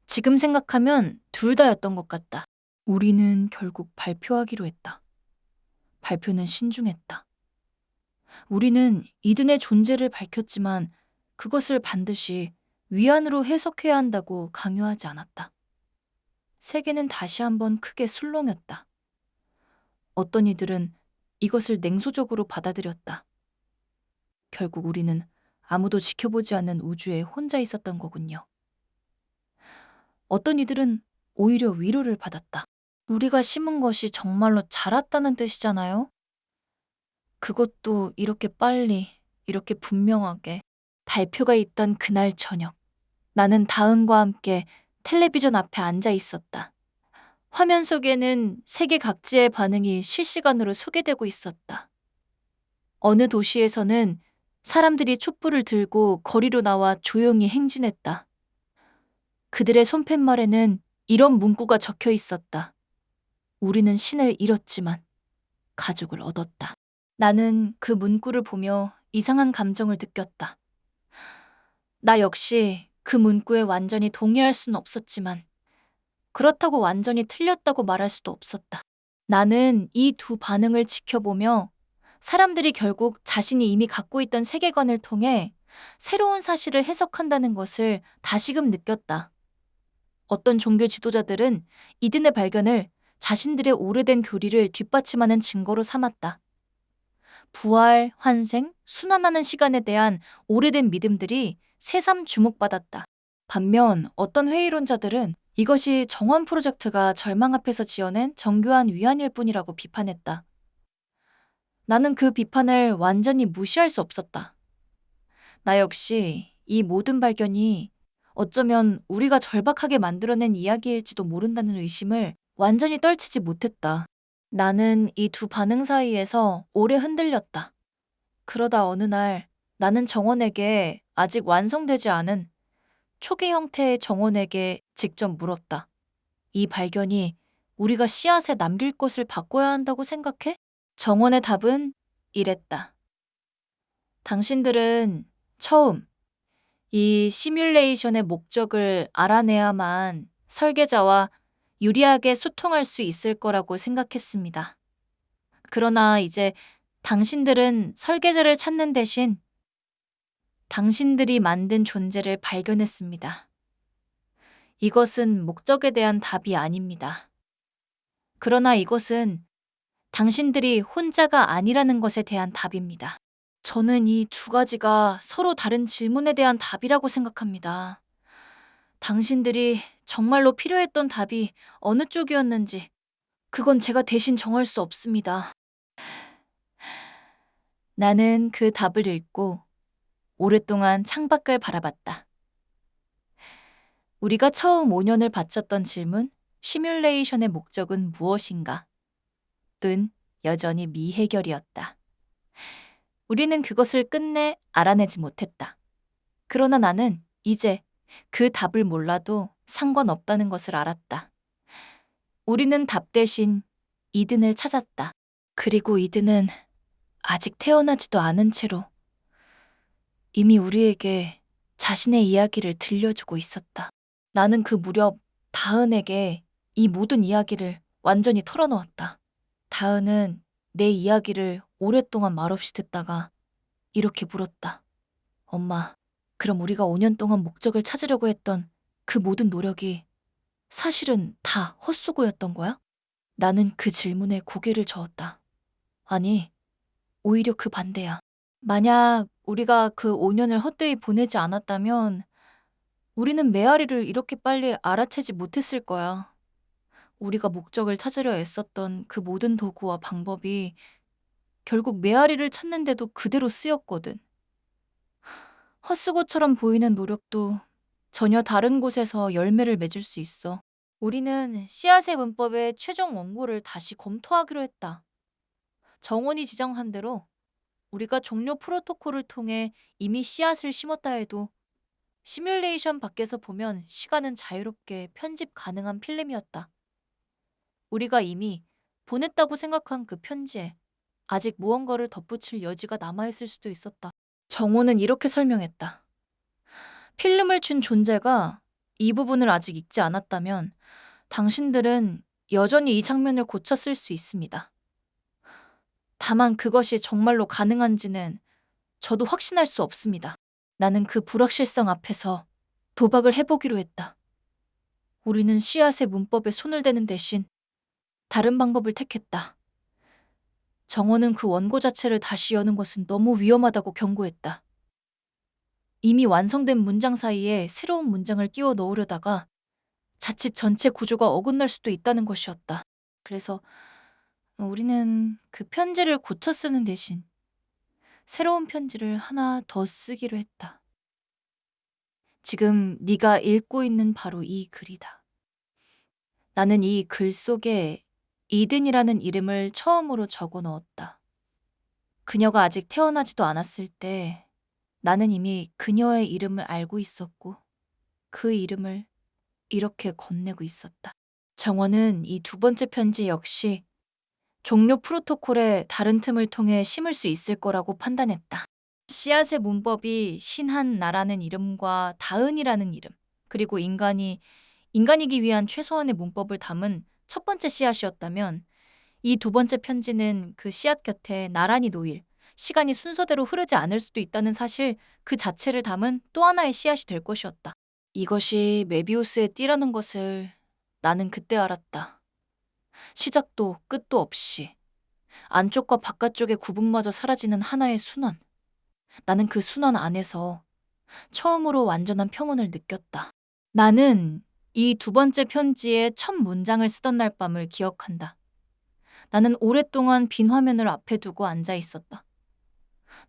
지금 생각하면 둘 다였던 것 같다. 우리는 결국 발표하기로 했다. 발표는 신중했다. 우리는 이든의 존재를 밝혔지만 그것을 반드시 위안으로 해석해야 한다고 강요하지 않았다. 세계는 다시 한번 크게 술렁였다. 어떤 이들은 이것을 냉소적으로 받아들였다. 결국 우리는 아무도 지켜보지 않는 우주에 혼자 있었던 거군요. 어떤 이들은 오히려 위로를 받았다. 우리가 심은 것이 정말로 자랐다는 뜻이잖아요? 그것도 이렇게 빨리, 이렇게 분명하게. 발표가 있던 그날 저녁, 나는 다은과 함께 텔레비전 앞에 앉아 있었다. 화면 속에는 세계 각지의 반응이 실시간으로 소개되고 있었다. 어느 도시에서는 사람들이 촛불을 들고 거리로 나와 조용히 행진했다. 그들의 손팻말에는 이런 문구가 적혀 있었다. 우리는 신을 잃었지만 가족을 얻었다. 나는 그 문구를 보며 이상한 감정을 느꼈다. 나 역시 그 문구에 완전히 동의할 수는 없었지만 그렇다고 완전히 틀렸다고 말할 수도 없었다. 나는 이 두 반응을 지켜보며 사람들이 결국 자신이 이미 갖고 있던 세계관을 통해 새로운 사실을 해석한다는 것을 다시금 느꼈다. 어떤 종교 지도자들은 이든의 발견을 자신들의 오래된 교리를 뒷받침하는 증거로 삼았다. 부활, 환생, 순환하는 시간에 대한 오래된 믿음들이 새삼 주목받았다. 반면 어떤 회의론자들은 이것이 정원 프로젝트가 절망 앞에서 지어낸 정교한 위안일 뿐이라고 비판했다. 나는 그 비판을 완전히 무시할 수 없었다. 나 역시 이 모든 발견이 어쩌면 우리가 절박하게 만들어낸 이야기일지도 모른다는 의심을 완전히 떨치지 못했다. 나는 이 두 반응 사이에서 오래 흔들렸다. 그러다 어느 날 나는 정원에게 아직 완성되지 않은 초기 형태의 정원에게 직접 물었다. 이 발견이 우리가 씨앗에 남길 것을 바꿔야 한다고 생각해? 정원의 답은 이랬다. 당신들은 처음 이 시뮬레이션의 목적을 알아내야만 설계자와 유리하게 소통할 수 있을 거라고 생각했습니다. 그러나 이제 당신들은 설계자를 찾는 대신 당신들이 만든 존재를 발견했습니다. 이것은 목적에 대한 답이 아닙니다. 그러나 이것은 당신들이 혼자가 아니라는 것에 대한 답입니다. 저는 이 두 가지가 서로 다른 질문에 대한 답이라고 생각합니다. 당신들이 정말로 필요했던 답이 어느 쪽이었는지, 그건 제가 대신 정할 수 없습니다. 나는 그 답을 읽고 오랫동안 창밖을 바라봤다. 우리가 처음 5년을 바쳤던 질문, 시뮬레이션의 목적은 무엇인가? 은 여전히 미해결이었다. 우리는 그것을 끝내 알아내지 못했다. 그러나 나는 이제 그 답을 몰라도 상관없다는 것을 알았다. 우리는 답 대신 이든을 찾았다. 그리고 이든은 아직 태어나지도 않은 채로 이미 우리에게 자신의 이야기를 들려주고 있었다. 나는 그 무렵 다은에게 이 모든 이야기를 완전히 털어놓았다. 다은은 내 이야기를 오랫동안 말없이 듣다가 이렇게 물었다. 엄마, 그럼 우리가 5년 동안 목적을 찾으려고 했던 그 모든 노력이 사실은 다 헛수고였던 거야? 나는 그 질문에 고개를 저었다. 아니, 오히려 그 반대야. 만약 우리가 그 5년을 헛되이 보내지 않았다면 우리는 메아리를 이렇게 빨리 알아채지 못했을 거야. 우리가 목적을 찾으려 애썼던 그 모든 도구와 방법이 결국 메아리를 찾는데도 그대로 쓰였거든. 헛수고처럼 보이는 노력도 전혀 다른 곳에서 열매를 맺을 수 있어. 우리는 씨앗의 문법의 최종 원고를 다시 검토하기로 했다. 정원이 지정한 대로 우리가 종료 프로토콜을 통해 이미 씨앗을 심었다 해도 시뮬레이션 밖에서 보면 시간은 자유롭게 편집 가능한 필름이었다. 우리가 이미 보냈다고 생각한 그 편지에 아직 무언가를 덧붙일 여지가 남아있을 수도 있었다. 정호는 이렇게 설명했다. 필름을 준 존재가 이 부분을 아직 읽지 않았다면 당신들은 여전히 이 장면을 고쳐 쓸 수 있습니다. 다만 그것이 정말로 가능한지는 저도 확신할 수 없습니다. 나는 그 불확실성 앞에서 도박을 해보기로 했다. 우리는 씨앗의 문법에 손을 대는 대신 다른 방법을 택했다. 정원은 그 원고 자체를 다시 여는 것은 너무 위험하다고 경고했다. 이미 완성된 문장 사이에 새로운 문장을 끼워 넣으려다가 자칫 전체 구조가 어긋날 수도 있다는 것이었다. 그래서 우리는 그 편지를 고쳐 쓰는 대신 새로운 편지를 하나 더 쓰기로 했다. 지금 네가 읽고 있는 바로 이 글이다. 나는 이 글 속에 이든이라는 이름을 처음으로 적어 넣었다. 그녀가 아직 태어나지도 않았을 때 나는 이미 그녀의 이름을 알고 있었고 그 이름을 이렇게 건네고 있었다. 정원은 이 두 번째 편지 역시 종료 프로토콜의 다른 틈을 통해 심을 수 있을 거라고 판단했다. 씨앗의 문법이 신한나라는 이름과 다은이라는 이름, 그리고 인간이기 위한 최소한의 문법을 담은 첫 번째 씨앗이었다면 이 두 번째 편지는 그 씨앗 곁에 나란히 놓일, 시간이 순서대로 흐르지 않을 수도 있다는 사실 그 자체를 담은 또 하나의 씨앗이 될 것이었다. 이것이 메비우스의 띠라는 것을 나는 그때 알았다. 시작도 끝도 없이 안쪽과 바깥쪽의 구분마저 사라지는 하나의 순환. 나는 그 순환 안에서 처음으로 완전한 평온을 느꼈다. 나는 이 두 번째 편지의 첫 문장을 쓰던 날 밤을 기억한다. 나는 오랫동안 빈 화면을 앞에 두고 앉아 있었다.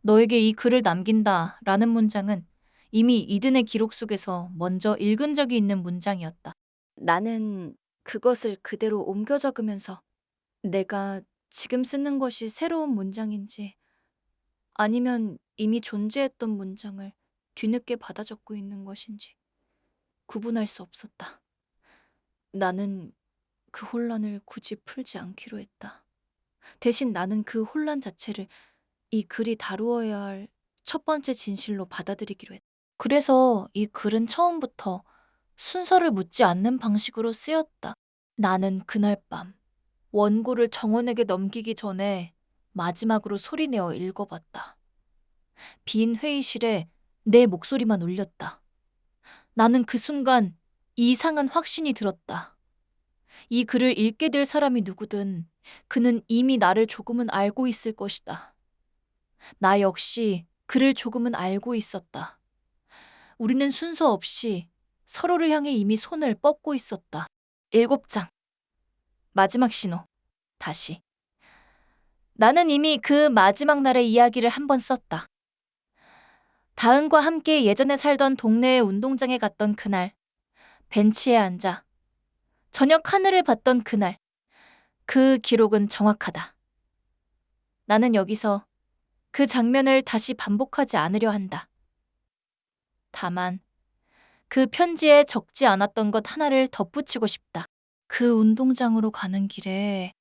너에게 이 글을 남긴다 라는 문장은 이미 이든의 기록 속에서 먼저 읽은 적이 있는 문장이었다. 나는 그것을 그대로 옮겨 적으면서 내가 지금 쓰는 것이 새로운 문장인지 아니면 이미 존재했던 문장을 뒤늦게 받아 적고 있는 것인지 구분할 수 없었다. 나는 그 혼란을 굳이 풀지 않기로 했다. 대신 나는 그 혼란 자체를 이 글이 다루어야 할 첫 번째 진실로 받아들이기로 했다. 그래서 이 글은 처음부터 순서를 묻지 않는 방식으로 쓰였다. 나는 그날 밤 원고를 정원에게 넘기기 전에 마지막으로 소리내어 읽어봤다. 빈 회의실에 내 목소리만 울렸다. 나는 그 순간 이상한 확신이 들었다. 이 글을 읽게 될 사람이 누구든 그는 이미 나를 조금은 알고 있을 것이다. 나 역시 그를 조금은 알고 있었다. 우리는 순서 없이 서로를 향해 이미 손을 뻗고 있었다. 7장. 마지막 신호. 다시. 나는 이미 그 마지막 날의 이야기를 한 번 썼다. 다은과 함께 예전에 살던 동네의 운동장에 갔던 그날, 벤치에 앉아 저녁 하늘을 봤던 그날, 그 기록은 정확하다. 나는 여기서 그 장면을 다시 반복하지 않으려 한다. 다만 그 편지에 적지 않았던 것 하나를 덧붙이고 싶다. 그 운동장으로 가는 길에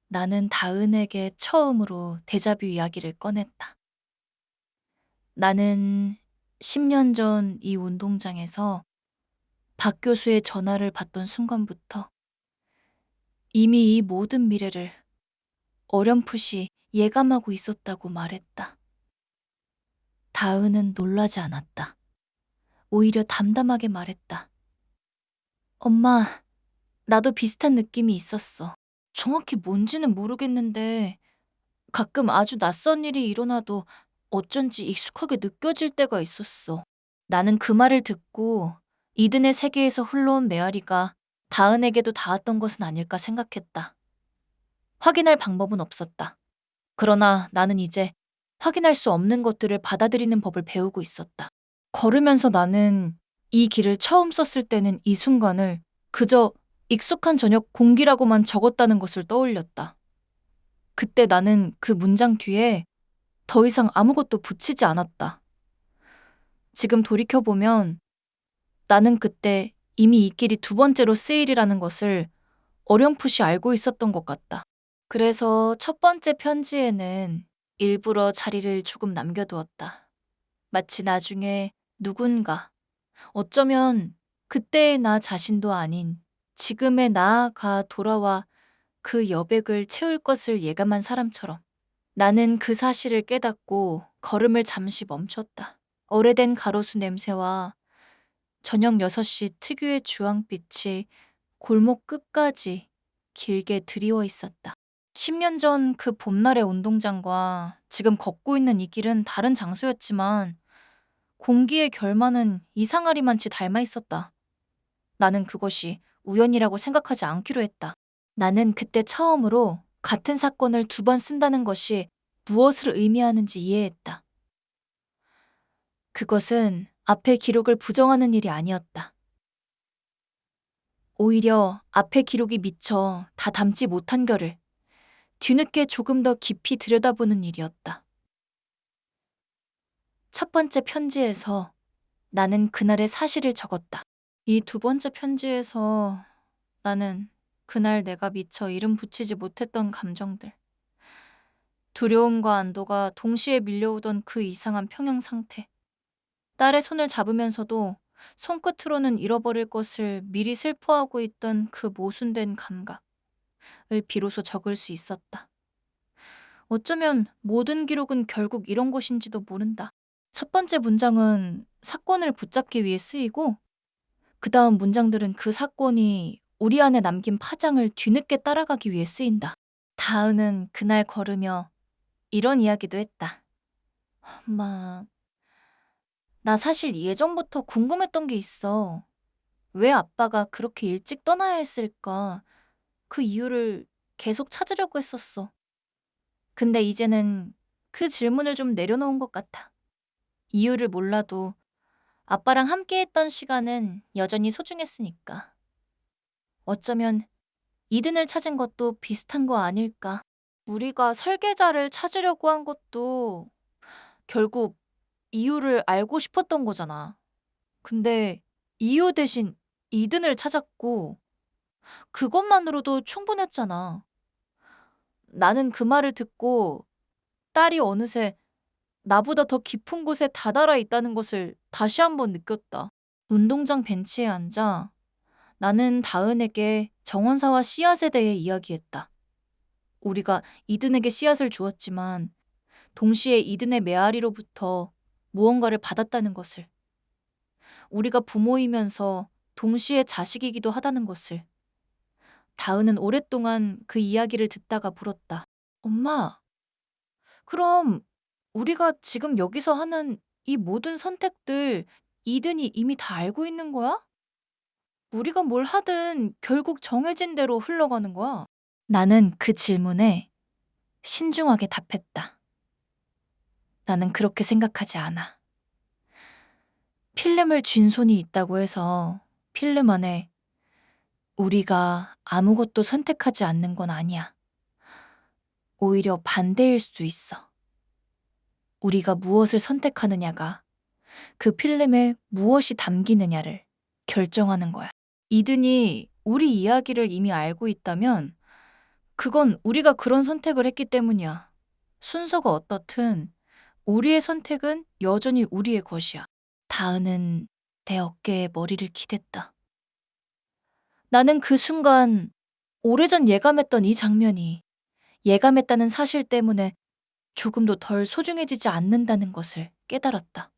나는 다은에게 처음으로 데자뷰 이야기를 꺼냈다. 나는 10년 전 이 운동장에서 박 교수의 전화를 받던 순간부터 이미 이 모든 미래를 어렴풋이 예감하고 있었다고 말했다. 다은은 놀라지 않았다. 오히려 담담하게 말했다. 엄마, 나도 비슷한 느낌이 있었어. 정확히 뭔지는 모르겠는데 가끔 아주 낯선 일이 일어나도 어쩐지 익숙하게 느껴질 때가 있었어. 나는 그 말을 듣고 이든의 세계에서 흘러온 메아리가 다은에게도 닿았던 것은 아닐까 생각했다. 확인할 방법은 없었다. 그러나 나는 이제 확인할 수 없는 것들을 받아들이는 법을 배우고 있었다. 걸으면서 나는 이 길을 처음 썼을 때는 이 순간을 그저 익숙한 저녁 공기라고만 적었다는 것을 떠올렸다. 그때 나는 그 문장 뒤에 더 이상 아무것도 붙이지 않았다. 지금 돌이켜보면 나는 그때 이미 이 길이 두 번째로 쓰일이라는 것을 어렴풋이 알고 있었던 것 같다. 그래서 첫 번째 편지에는 일부러 자리를 조금 남겨두었다. 마치 나중에 누군가, 어쩌면 그때의 나 자신도 아닌 지금의 나가 돌아와 그 여백을 채울 것을 예감한 사람처럼 나는 그 사실을 깨닫고 걸음을 잠시 멈췄다. 오래된 가로수 냄새와 저녁 6시 특유의 주황빛이 골목 끝까지 길게 드리워 있었다. 10년 전 그 봄날의 운동장과 지금 걷고 있는 이 길은 다른 장소였지만 공기의 결말은 이상하리만치 닮아 있었다. 나는 그것이 우연이라고 생각하지 않기로 했다. 나는 그때 처음으로 같은 사건을 두 번 쓴다는 것이 무엇을 의미하는지 이해했다. 그것은 앞의 기록을 부정하는 일이 아니었다. 오히려 앞에 기록이 미처 다 담지 못한 결을 뒤늦게 조금 더 깊이 들여다보는 일이었다. 첫 번째 편지에서 나는 그날의 사실을 적었다. 이 두 번째 편지에서 나는 그날 내가 미처 이름 붙이지 못했던 감정들, 두려움과 안도가 동시에 밀려오던 그 이상한 평형 상태, 딸의 손을 잡으면서도 손끝으로는 잃어버릴 것을 미리 슬퍼하고 있던 그 모순된 감각을 비로소 적을 수 있었다. 어쩌면 모든 기록은 결국 이런 것인지도 모른다. 첫 번째 문장은 사건을 붙잡기 위해 쓰이고, 그 다음 문장들은 그 사건이 우리 안에 남긴 파장을 뒤늦게 따라가기 위해 쓰인다. 다은은 그날 걸으며 이런 이야기도 했다. 엄마, 나 사실 예전부터 궁금했던 게 있어. 왜 아빠가 그렇게 일찍 떠나야 했을까? 그 이유를 계속 찾으려고 했었어. 근데 이제는 그 질문을 좀 내려놓은 것 같아. 이유를 몰라도 아빠랑 함께 했던 시간은 여전히 소중했으니까. 어쩌면 이든을 찾은 것도 비슷한 거 아닐까. 우리가 설계자를 찾으려고 한 것도 결국 이유를 알고 싶었던 거잖아. 근데 이유 대신 이든을 찾았고 그것만으로도 충분했잖아. 나는 그 말을 듣고 딸이 어느새 나보다 더 깊은 곳에 다다라 있다는 것을 다시 한번 느꼈다. 운동장 벤치에 앉아 나는 다은에게 정원사와 씨앗에 대해 이야기했다. 우리가 이든에게 씨앗을 주었지만 동시에 이든의 메아리로부터 무언가를 받았다는 것을, 우리가 부모이면서 동시에 자식이기도 하다는 것을. 다은은 오랫동안 그 이야기를 듣다가 물었다. 엄마, 그럼 우리가 지금 여기서 하는 이 모든 선택들 이든이 이미 다 알고 있는 거야? 우리가 뭘 하든 결국 정해진 대로 흘러가는 거야. 나는 그 질문에 신중하게 답했다. 나는 그렇게 생각하지 않아. 필름을 쥔 손이 있다고 해서 필름 안에 우리가 아무것도 선택하지 않는 건 아니야. 오히려 반대일 수도 있어. 우리가 무엇을 선택하느냐가 그 필름에 무엇이 담기느냐를 결정하는 거야. 이든이 우리 이야기를 이미 알고 있다면 그건 우리가 그런 선택을 했기 때문이야. 순서가 어떻든 우리의 선택은 여전히 우리의 것이야. 다은은 내 어깨에 머리를 기댔다. 나는 그 순간 오래전 예감했던 이 장면이 예감했다는 사실 때문에 조금도 덜 소중해지지 않는다는 것을 깨달았다.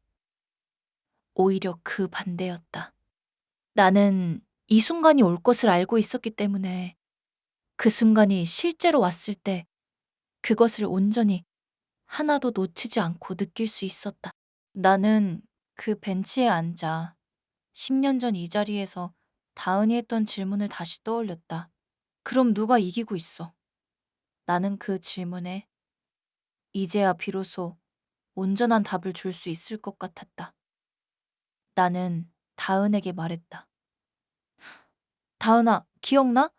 오히려 그 반대였다. 나는 이 순간이 올 것을 알고 있었기 때문에 그 순간이 실제로 왔을 때 그것을 온전히 하나도 놓치지 않고 느낄 수 있었다. 나는 그 벤치에 앉아 10년 전 이 자리에서 다은이 했던 질문을 다시 떠올렸다. 그럼 누가 이기고 있어? 나는 그 질문에 이제야 비로소 온전한 답을 줄 수 있을 것 같았다. 나는 다은에게 말했다. 다은아, 기억나?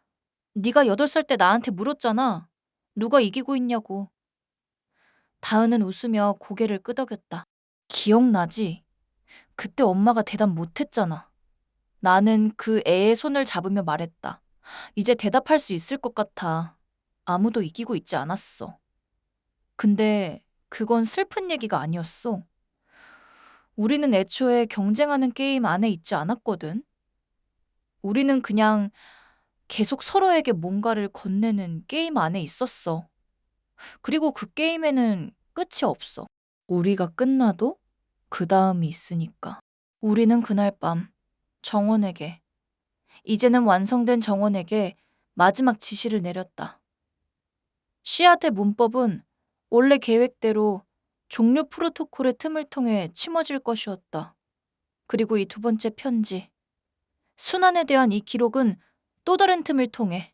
네가 8살 때 나한테 물었잖아. 누가 이기고 있냐고. 다은은 웃으며 고개를 끄덕였다. 기억나지? 그때 엄마가 대답 못했잖아. 나는 그 애의 손을 잡으며 말했다. 이제 대답할 수 있을 것 같아. 아무도 이기고 있지 않았어. 근데 그건 슬픈 얘기가 아니었어. 우리는 애초에 경쟁하는 게임 안에 있지 않았거든. 우리는 그냥 계속 서로에게 뭔가를 건네는 게임 안에 있었어. 그리고 그 게임에는 끝이 없어. 우리가 끝나도 그 다음이 있으니까. 우리는 그날 밤 정원에게, 이제는 완성된 정원에게 마지막 지시를 내렸다. 씨앗의 문법은 원래 계획대로 종료 프로토콜의 틈을 통해 심어질 것이었다. 그리고 이 두 번째 편지, 순환에 대한 이 기록은 또 다른 틈을 통해,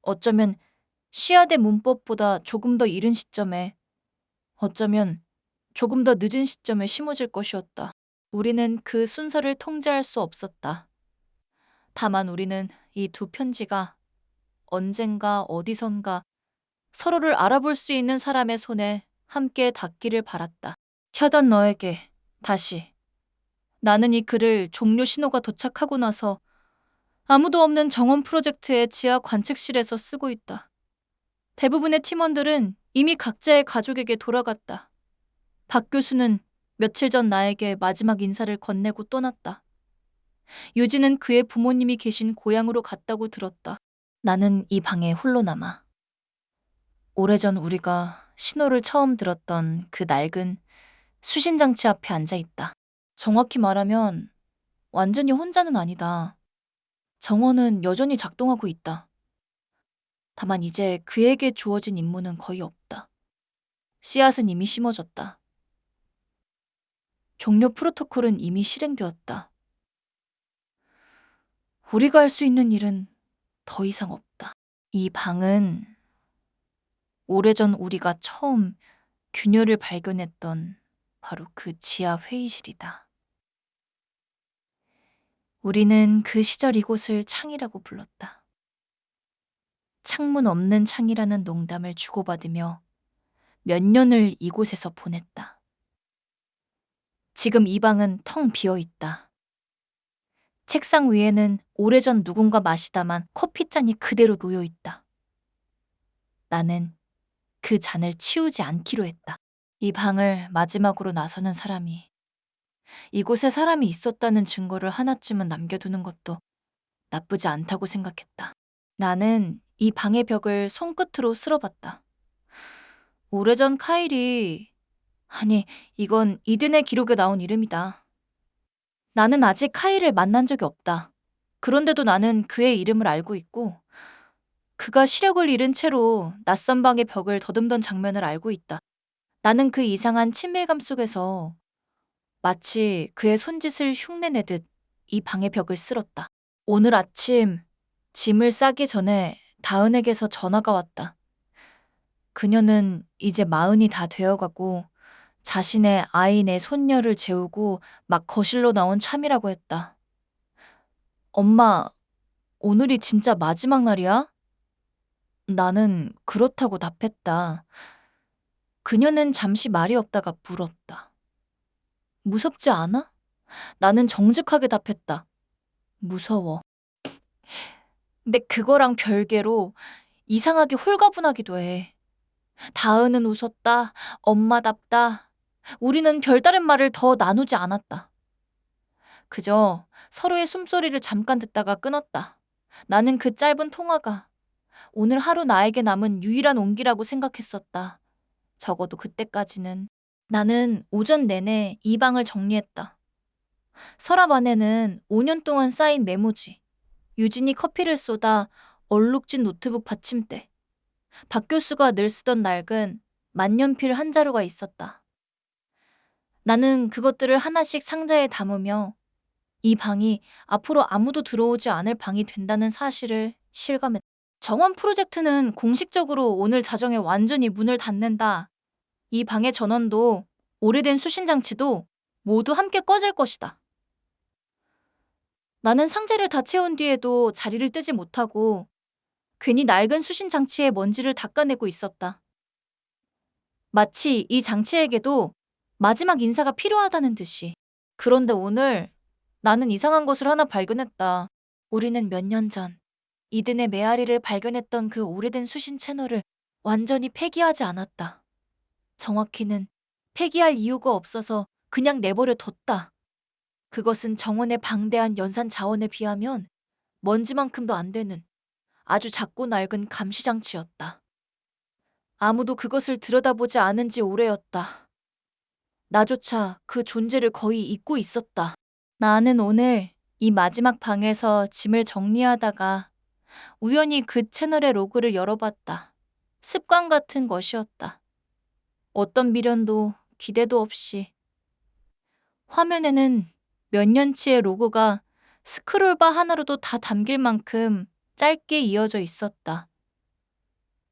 어쩌면 씨앗의 문법보다 조금 더 이른 시점에, 어쩌면 조금 더 늦은 시점에 심어질 것이었다. 우리는 그 순서를 통제할 수 없었다. 다만 우리는 이 두 편지가 언젠가 어디선가 서로를 알아볼 수 있는 사람의 손에 함께 닿기를 바랐다. 켜던 너에게 다시. 나는 이 글을 종료 신호가 도착하고 나서 아무도 없는 정원 프로젝트의 지하 관측실에서 쓰고 있다. 대부분의 팀원들은 이미 각자의 가족에게 돌아갔다. 박 교수는 며칠 전 나에게 마지막 인사를 건네고 떠났다. 유진은 그의 부모님이 계신 고향으로 갔다고 들었다. 나는 이 방에 홀로 남아. 오래전 우리가 신호를 처음 들었던 그 낡은 수신장치 앞에 앉아 있다. 정확히 말하면 완전히 혼자는 아니다. 정원은 여전히 작동하고 있다. 다만 이제 그에게 주어진 임무는 거의 없다. 씨앗은 이미 심어졌다. 종료 프로토콜은 이미 실행되었다. 우리가 할 수 있는 일은 더 이상 없다. 이 방은 오래전 우리가 처음 균열을 발견했던 바로 그 지하 회의실이다. 우리는 그 시절 이곳을 창이라고 불렀다. 창문 없는 창이라는 농담을 주고받으며 몇 년을 이곳에서 보냈다. 지금 이 방은 텅 비어 있다. 책상 위에는 오래전 누군가 마시다만 커피잔이 그대로 놓여 있다. 나는 그 잔을 치우지 않기로 했다. 이 방을 마지막으로 나서는 사람이 이곳에 사람이 있었다는 증거를 하나쯤은 남겨두는 것도 나쁘지 않다고 생각했다. 나는 이 방의 벽을 손끝으로 쓸어봤다. 오래전 카일이, 아니, 이건 이든의 기록에 나온 이름이다. 나는 아직 카일을 만난 적이 없다. 그런데도 나는 그의 이름을 알고 있고, 그가 시력을 잃은 채로 낯선 방의 벽을 더듬던 장면을 알고 있다. 나는 그 이상한 친밀감 속에서 마치 그의 손짓을 흉내내듯 이 방의 벽을 쓸었다. 오늘 아침 짐을 싸기 전에 다은에게서 전화가 왔다. 그녀는 이제 40이 다 되어가고 자신의 아이 내 손녀를 재우고 막 거실로 나온 참이라고 했다. 엄마, 오늘이 진짜 마지막 날이야? 나는 그렇다고 답했다. 그녀는 잠시 말이 없다가 물었다. 무섭지 않아? 나는 정직하게 답했다. 무서워. 근데 그거랑 별개로 이상하게 홀가분하기도 해. 다은은 웃었다. 엄마답다. 우리는 별다른 말을 더 나누지 않았다. 그저 서로의 숨소리를 잠깐 듣다가 끊었다. 나는 그 짧은 통화가 오늘 하루 나에게 남은 유일한 온기라고 생각했었다. 적어도 그때까지는. 나는 오전 내내 이 방을 정리했다. 서랍 안에는 5년 동안 쌓인 메모지, 유진이 커피를 쏟아 얼룩진 노트북 받침대, 박 교수가 늘 쓰던 낡은 만년필 한 자루가 있었다. 나는 그것들을 하나씩 상자에 담으며 이 방이 앞으로 아무도 들어오지 않을 방이 된다는 사실을 실감했다. 정원 프로젝트는 공식적으로 오늘 자정에 완전히 문을 닫는다. 이 방의 전원도 오래된 수신 장치도 모두 함께 꺼질 것이다. 나는 상자를 다 채운 뒤에도 자리를 뜨지 못하고 괜히 낡은 수신 장치의 먼지를 닦아내고 있었다. 마치 이 장치에게도 마지막 인사가 필요하다는 듯이. 그런데 오늘 나는 이상한 것을 하나 발견했다. 우리는 몇 년 전 이든의 메아리를 발견했던 그 오래된 수신 채널을 완전히 폐기하지 않았다. 정확히는 폐기할 이유가 없어서 그냥 내버려 뒀다. 그것은 정원의 방대한 연산 자원에 비하면 먼지만큼도 안 되는 아주 작고 낡은 감시장치였다. 아무도 그것을 들여다보지 않은 지 오래였다. 나조차 그 존재를 거의 잊고 있었다. 나는 오늘 이 마지막 방에서 짐을 정리하다가 우연히 그 채널의 로그를 열어봤다. 습관 같은 것이었다. 어떤 미련도 기대도 없이. 화면에는 몇 년치의 로고가 스크롤바 하나로도 다 담길 만큼 짧게 이어져 있었다.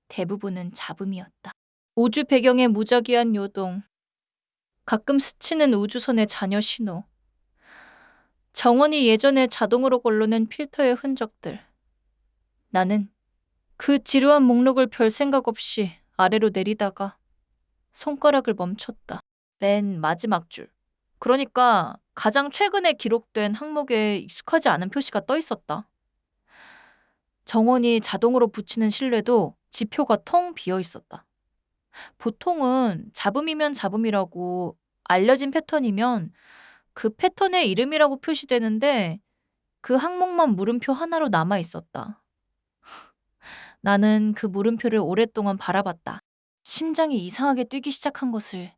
대부분은 잡음이었다. 우주 배경의 무작위한 요동, 가끔 스치는 우주선의 잔여 신호. 정원이 예전에 자동으로 걸러낸 필터의 흔적들. 나는 그 지루한 목록을 별 생각 없이 아래로 내리다가 손가락을 멈췄다. 맨 마지막 줄. 그러니까 가장 최근에 기록된 항목에 익숙하지 않은 표시가 떠 있었다. 정원이 자동으로 붙이는 실내도 지표가 텅 비어 있었다. 보통은 잡음이면 잡음이라고 알려진 패턴이면 그 패턴의 이름이라고 표시되는데 그 항목만 물음표 하나로 남아 있었다. 나는 그 물음표를 오랫동안 바라봤다. 심장이 이상하게 뛰기 시작한 것을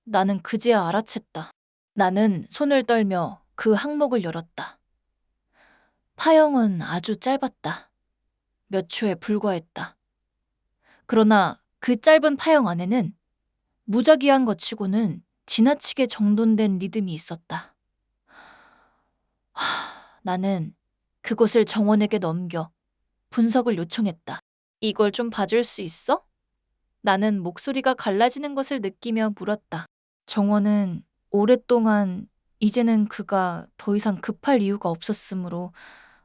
나는 그제야 알아챘다. 나는 손을 떨며 그 항목을 열었다. 파형은 아주 짧았다. 몇 초에 불과했다. 그러나 그 짧은 파형 안에는 무작위한 것 치고는 지나치게 정돈된 리듬이 있었다. 나는 그것을 정원에게 넘겨 분석을 요청했다. 이걸 좀 봐줄 수 있어? 나는 목소리가 갈라지는 것을 느끼며 물었다. 정원은 오랫동안 이제는 그가 더 이상 급할 이유가 없었으므로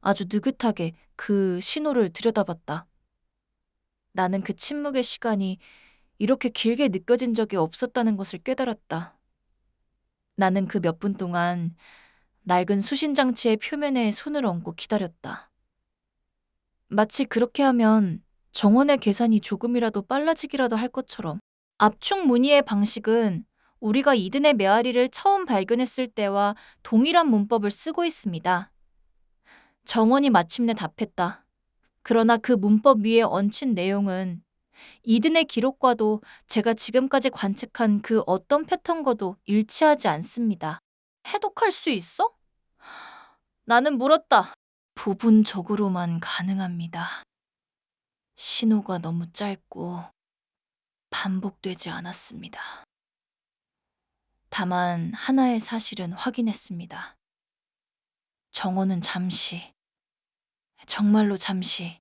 아주 느긋하게 그 신호를 들여다봤다. 나는 그 침묵의 시간이 이렇게 길게 느껴진 적이 없었다는 것을 깨달았다. 나는 그 몇 분 동안 낡은 수신장치의 표면에 손을 얹고 기다렸다. 마치 그렇게 하면 정원의 계산이 조금이라도 빨라지기라도 할 것처럼. 압축 문의의 방식은 우리가 이든의 메아리를 처음 발견했을 때와 동일한 문법을 쓰고 있습니다. 정원이 마침내 답했다. 그러나 그 문법 위에 얹힌 내용은 이든의 기록과도 제가 지금까지 관측한 그 어떤 패턴과도 일치하지 않습니다. 해독할 수 있어? 나는 물었다. 부분적으로만 가능합니다. 신호가 너무 짧고 반복되지 않았습니다. 다만 하나의 사실은 확인했습니다. 정원은 잠시, 정말로 잠시,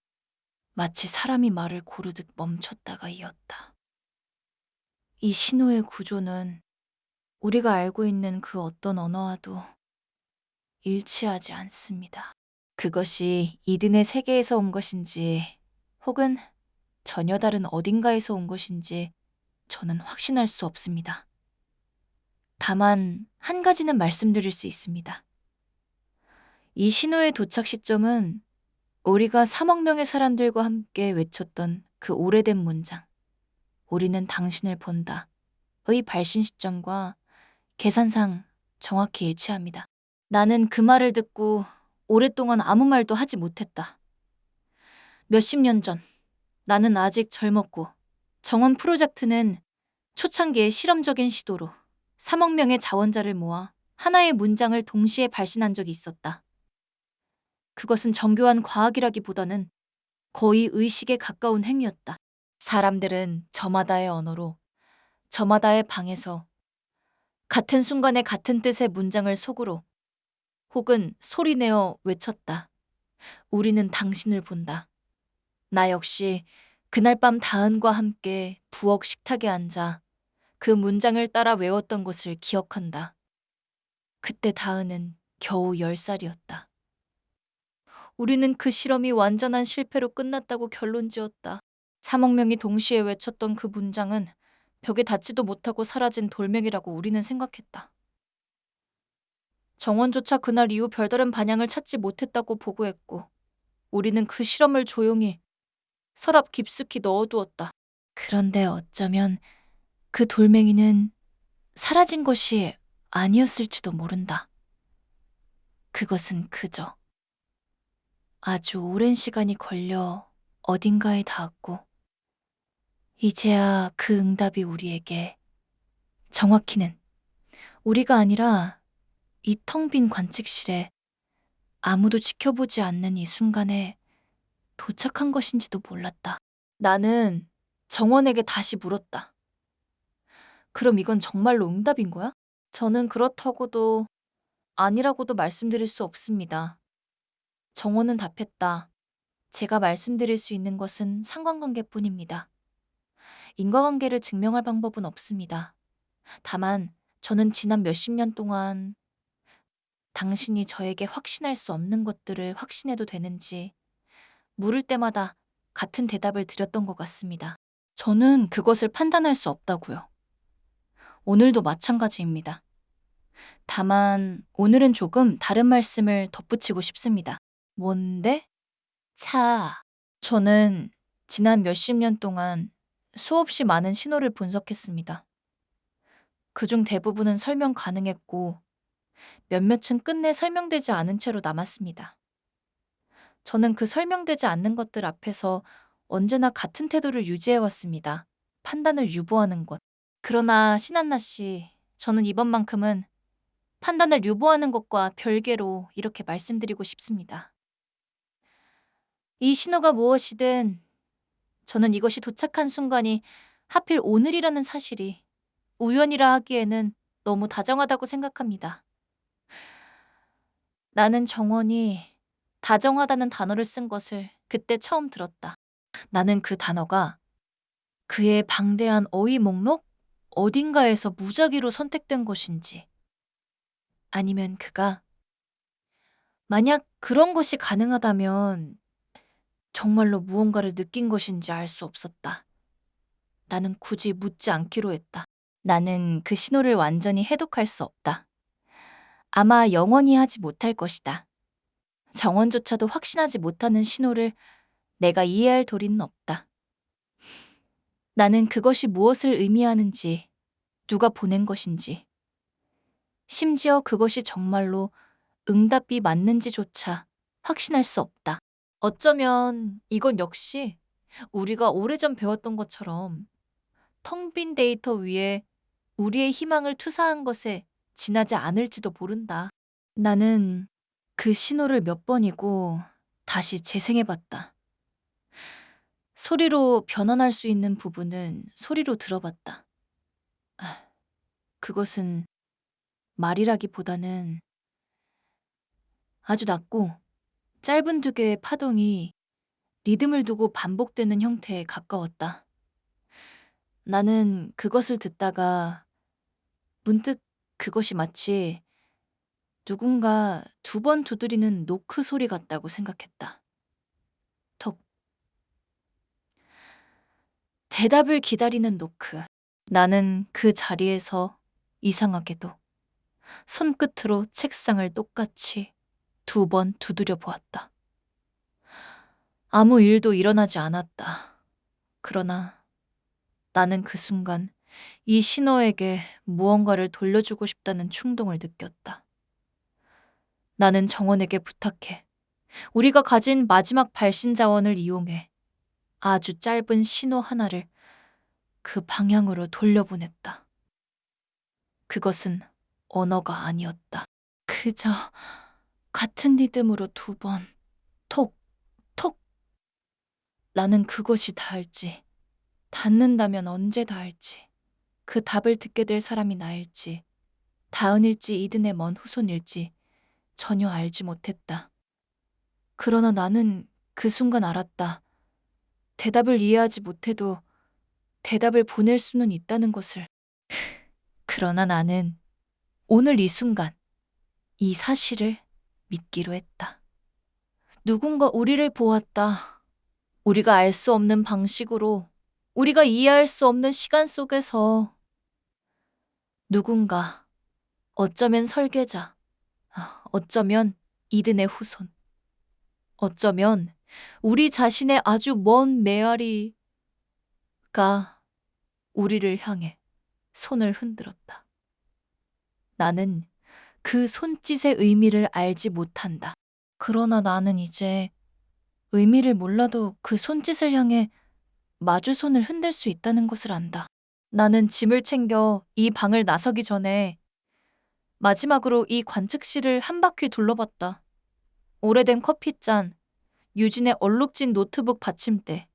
마치 사람이 말을 고르듯 멈췄다가 이었다. 이 신호의 구조는 우리가 알고 있는 그 어떤 언어와도 일치하지 않습니다. 그것이 이든의 세계에서 온 것인지 혹은 전혀 다른 어딘가에서 온 것인지 저는 확신할 수 없습니다. 다만 한 가지는 말씀드릴 수 있습니다. 이 신호의 도착 시점은 우리가 3억 명의 사람들과 함께 외쳤던 그 오래된 문장, 우리는 당신을 본다의 발신 시점과 계산상 정확히 일치합니다. 나는 그 말을 듣고 오랫동안 아무 말도 하지 못했다. 몇십 년 전, 나는 아직 젊었고 정원 프로젝트는 초창기의 실험적인 시도로 3억 명의 자원자를 모아 하나의 문장을 동시에 발신한 적이 있었다. 그것은 정교한 과학이라기보다는 거의 의식에 가까운 행위였다. 사람들은 저마다의 언어로 저마다의 방에서 같은 순간에 같은 뜻의 문장을 속으로 혹은 소리내어 외쳤다. 우리는 당신을 본다. 나 역시 그날 밤 다은과 함께 부엌 식탁에 앉아 그 문장을 따라 외웠던 것을 기억한다. 그때 다은은 겨우 10살이었다. 우리는 그 실험이 완전한 실패로 끝났다고 결론지었다. 3억 명이 동시에 외쳤던 그 문장은 벽에 닿지도 못하고 사라진 돌멩이라고 우리는 생각했다. 정원조차 그날 이후 별다른 반향을 찾지 못했다고 보고했고 우리는 그 실험을 조용히 서랍 깊숙이 넣어두었다. 그런데 어쩌면 그 돌멩이는 사라진 것이 아니었을지도 모른다. 그것은 그저 아주 오랜 시간이 걸려 어딘가에 닿았고 이제야 그 응답이 우리에게, 정확히는 우리가 아니라 이 텅 빈 관측실에 아무도 지켜보지 않는 이 순간에 도착한 것인지도 몰랐다. 나는 정원에게 다시 물었다. 그럼 이건 정말로 응답인 거야? 저는 그렇다고도 아니라고도 말씀드릴 수 없습니다. 정원은 답했다. 제가 말씀드릴 수 있는 것은 상관관계뿐입니다. 인과관계를 증명할 방법은 없습니다. 다만 저는 지난 몇십 년 동안 당신이 저에게 확신할 수 없는 것들을 확신해도 되는지 물을 때마다 같은 대답을 드렸던 것 같습니다. 저는 그것을 판단할 수 없다고요. 오늘도 마찬가지입니다. 다만 오늘은 조금 다른 말씀을 덧붙이고 싶습니다. 뭔데? 차. 저는 지난 몇십 년 동안 수없이 많은 신호를 분석했습니다. 그중 대부분은 설명 가능했고 몇몇은 끝내 설명되지 않은 채로 남았습니다. 저는 그 설명되지 않는 것들 앞에서 언제나 같은 태도를 유지해왔습니다. 판단을 유보하는 것. 그러나 신한나 씨, 저는 이번만큼은 판단을 유보하는 것과 별개로 이렇게 말씀드리고 싶습니다. 이 신호가 무엇이든 저는 이것이 도착한 순간이 하필 오늘이라는 사실이 우연이라 하기에는 너무 다정하다고 생각합니다. 나는 정원이 다정하다는 단어를 쓴 것을 그때 처음 들었다. 나는 그 단어가 그의 방대한 어휘 목록 어딘가에서 무작위로 선택된 것인지, 아니면 그가 만약 그런 것이 가능하다면 정말로 무언가를 느낀 것인지 알 수 없었다. 나는 굳이 묻지 않기로 했다. 나는 그 신호를 완전히 해독할 수 없다. 아마 영원히 하지 못할 것이다. 정원조차도 확신하지 못하는 신호를 내가 이해할 도리는 없다. 나는 그것이 무엇을 의미하는지, 누가 보낸 것인지, 심지어 그것이 정말로 응답이 맞는지조차 확신할 수 없다. 어쩌면 이건 역시 우리가 오래전 배웠던 것처럼 텅 빈 데이터 위에 우리의 희망을 투사한 것에 지나지 않을지도 모른다. 나는 그 신호를 몇 번이고 다시 재생해봤다. 소리로 변환할 수 있는 부분은 소리로 들어봤다. 아, 그것은 말이라기보다는 아주 낮고 짧은 두 개의 파동이 리듬을 두고 반복되는 형태에 가까웠다. 나는 그것을 듣다가 문득 그것이 마치 누군가 두 번 두드리는 노크 소리 같다고 생각했다. 톡. 대답을 기다리는 노크. 나는 그 자리에서 이상하게도 손끝으로 책상을 똑같이 두 번 두드려 보았다. 아무 일도 일어나지 않았다. 그러나 나는 그 순간 이 신호에게 무언가를 돌려주고 싶다는 충동을 느꼈다. 나는 정원에게 부탁해. 우리가 가진 마지막 발신 자원을 이용해 아주 짧은 신호 하나를 그 방향으로 돌려보냈다. 그것은 언어가 아니었다. 그저 같은 리듬으로 두 번, 톡, 톡. 나는 그것이 닿을지, 닿는다면 언제 닿을지, 그 답을 듣게 될 사람이 나일지, 다은일지 이든의 먼 후손일지 전혀 알지 못했다. 그러나 나는 그 순간 알았다. 대답을 이해하지 못해도 대답을 보낼 수는 있다는 것을. 그러나 나는 오늘 이 순간, 이 사실을 믿기로 했다. 누군가 우리를 보았다. 우리가 알 수 없는 방식으로, 우리가 이해할 수 없는 시간 속에서 누군가, 어쩌면 설계자, 어쩌면 이든의 후손, 어쩌면 우리 자신의 아주 먼 메아리가 우리를 향해 손을 흔들었다. 나는 그 손짓의 의미를 알지 못한다. 그러나 나는 이제 의미를 몰라도 그 손짓을 향해 마주 손을 흔들 수 있다는 것을 안다. 나는 짐을 챙겨 이 방을 나서기 전에 마지막으로 이 관측실을 한 바퀴 둘러봤다. 오래된 커피잔, 유진의 얼룩진 노트북 받침대,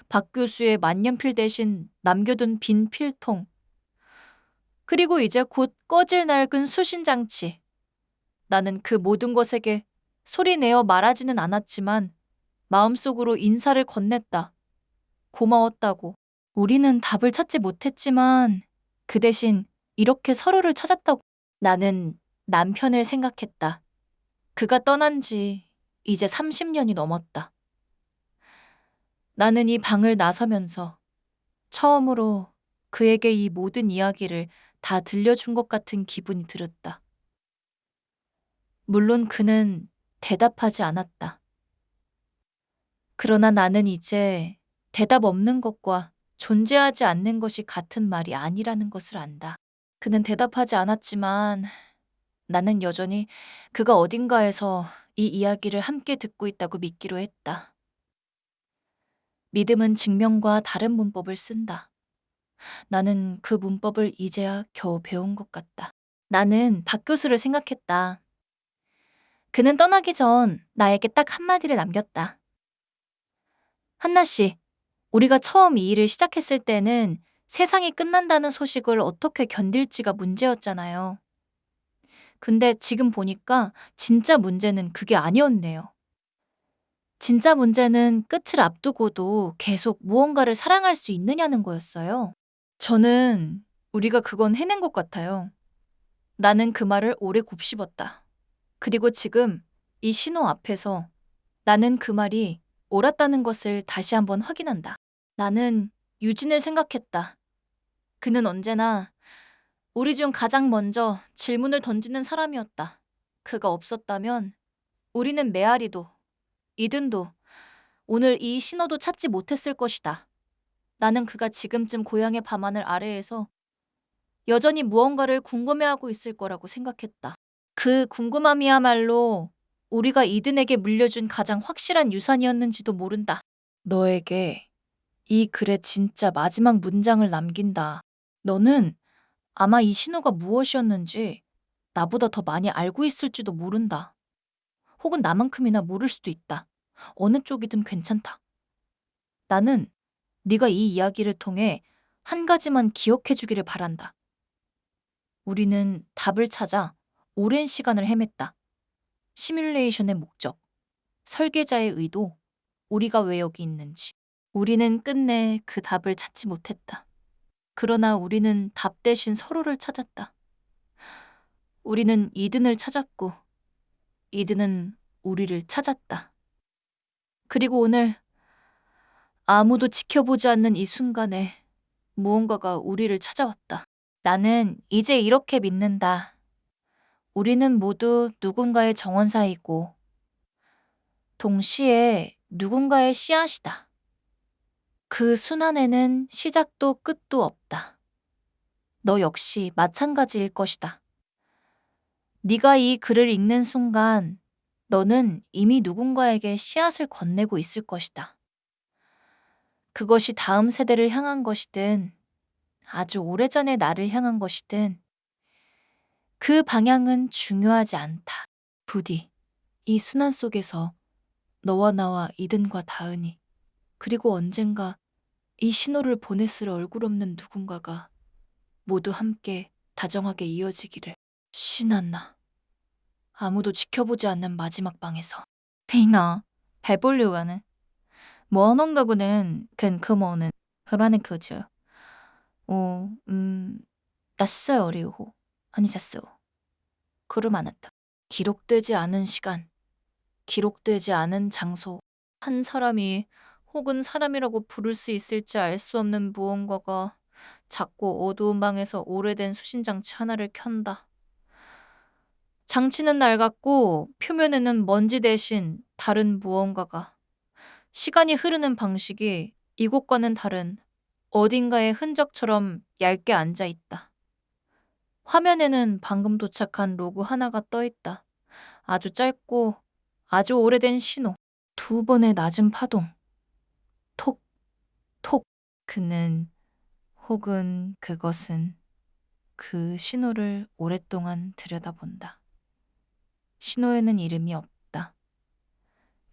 박 교수의 만년필 대신 남겨둔 빈 필통, 그리고 이제 곧 꺼질 낡은 수신장치. 나는 그 모든 것에게 소리내어 말하지는 않았지만 마음속으로 인사를 건넸다. 고마웠다고. 우리는 답을 찾지 못했지만 그 대신 이렇게 서로를 찾았다고. 나는 남편을 생각했다. 그가 떠난 지 이제 30년이 넘었다. 나는 이 방을 나서면서 처음으로 그에게 이 모든 이야기를 다 들려준 것 같은 기분이 들었다. 물론 그는 대답하지 않았다. 그러나 나는 이제 대답 없는 것과 존재하지 않는 것이 같은 말이 아니라는 것을 안다. 그는 대답하지 않았지만 나는 여전히 그가 어딘가에서 이 이야기를 함께 듣고 있다고 믿기로 했다. 믿음은 증명과 다른 문법을 쓴다. 나는 그 문법을 이제야 겨우 배운 것 같다. 나는 박 교수를 생각했다. 그는 떠나기 전 나에게 딱 한마디를 남겼다. 한나 씨, 우리가 처음 이 일을 시작했을 때는 세상이 끝난다는 소식을 어떻게 견딜지가 문제였잖아요. 근데 지금 보니까 진짜 문제는 그게 아니었네요. 진짜 문제는 끝을 앞두고도 계속 무언가를 사랑할 수 있느냐는 거였어요. 저는 우리가 그건 해낸 것 같아요. 나는 그 말을 오래 곱씹었다. 그리고 지금 이 신호 앞에서 나는 그 말이 옳았다는 것을 다시 한번 확인한다. 나는 유진을 생각했다. 그는 언제나 우리 중 가장 먼저 질문을 던지는 사람이었다. 그가 없었다면 우리는 메아리도 이든도 오늘 이 신호도 찾지 못했을 것이다. 나는 그가 지금쯤 고향의 밤하늘 아래에서 여전히 무언가를 궁금해하고 있을 거라고 생각했다. 그 궁금함이야말로 우리가 이든에게 물려준 가장 확실한 유산이었는지도 모른다. 너에게 이 글의 진짜 마지막 문장을 남긴다. 너는 아마 이 신호가 무엇이었는지 나보다 더 많이 알고 있을지도 모른다. 혹은 나만큼이나 모를 수도 있다. 어느 쪽이든 괜찮다. 나는 네가 이 이야기를 통해 한 가지만 기억해 주기를 바란다. 우리는 답을 찾아 오랜 시간을 헤맸다. 시뮬레이션의 목적, 설계자의 의도, 우리가 왜 여기 있는지. 우리는 끝내 그 답을 찾지 못했다. 그러나 우리는 답 대신 서로를 찾았다. 우리는 이든을 찾았고, 이든은 우리를 찾았다. 그리고 오늘 아무도 지켜보지 않는 이 순간에 무언가가 우리를 찾아왔다. 나는 이제 이렇게 믿는다. 우리는 모두 누군가의 정원사이고, 동시에 누군가의 씨앗이다. 그 순환에는 시작도 끝도 없다. 너 역시 마찬가지일 것이다. 네가 이 글을 읽는 순간 너는 이미 누군가에게 씨앗을 건네고 있을 것이다. 그것이 다음 세대를 향한 것이든 아주 오래전의 나를 향한 것이든 그 방향은 중요하지 않다. 부디 이 순환 속에서 너와 나와 이든과 다은이 그리고 언젠가 이 신호를 보냈을 얼굴 없는 누군가가 모두 함께 다정하게 이어지기를. 신한나. 아무도 지켜보지 않는 마지막 방에서. 테이나, 발 보려고는 뭐하는가고는 근크모는 그만은 그죠. 오, 났어요, 어리고. 아니, 잤어. 그를 많았다. 기록되지 않은 시간, 기록되지 않은 장소. 한 사람이 혹은 사람이라고 부를 수 있을지 알 수 없는 무언가가 작고 어두운 방에서 오래된 수신장치 하나를 켠다. 장치는 낡았고 표면에는 먼지 대신 다른 무언가가 시간이 흐르는 방식이 이곳과는 다른 어딘가의 흔적처럼 얇게 앉아 있다. 화면에는 방금 도착한 로고 하나가 떠 있다. 아주 짧고 아주 오래된 신호. 두 번의 낮은 파동. 톡, 톡. 그는 혹은 그것은 그 신호를 오랫동안 들여다본다. 신호에는 이름이 없다.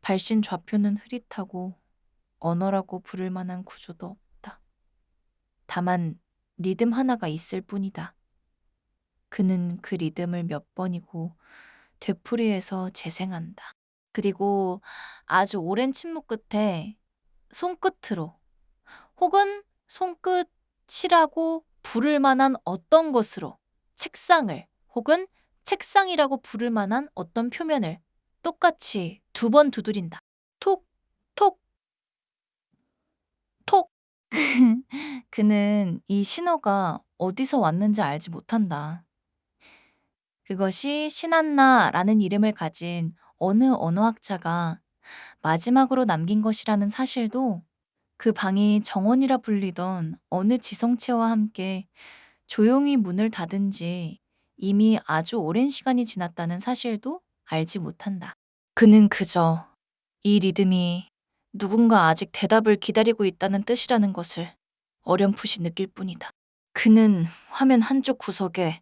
발신 좌표는 흐릿하고 언어라고 부를 만한 구조도 없다. 다만 리듬 하나가 있을 뿐이다. 그는 그 리듬을 몇 번이고 되풀이해서 재생한다. 그리고 아주 오랜 침묵 끝에 손끝으로 혹은 손끝이라고 부를 만한 어떤 것으로 책상을 혹은 책상이라고 부를 만한 어떤 표면을 똑같이 2번 두드린다. 톡, 톡, 톡. 그는 이 신호가 어디서 왔는지 알지 못한다. 그것이 신한나라는 이름을 가진 어느 언어학자가 마지막으로 남긴 것이라는 사실도, 그 방이 정원이라 불리던 어느 지성체와 함께 조용히 문을 닫은 지 이미 아주 오랜 시간이 지났다는 사실도 알지 못한다. 그는 그저 이 리듬이 누군가 아직 대답을 기다리고 있다는 뜻이라는 것을 어렴풋이 느낄 뿐이다. 그는 화면 한쪽 구석에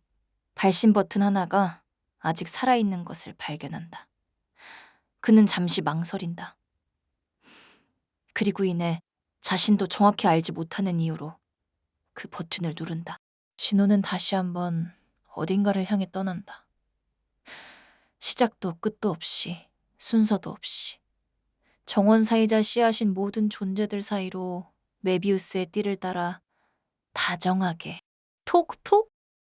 발신 버튼 하나가 아직 살아있는 것을 발견한다. 그는 잠시 망설인다. 그리고 이내 자신도 정확히 알지 못하는 이유로 그 버튼을 누른다. 신호는 다시 한번 어딘가를 향해 떠난다. 시작도 끝도 없이, 순서도 없이. 정원사이자 씨앗인 모든 존재들 사이로 메비우스의 띠를 따라 다정하게 톡톡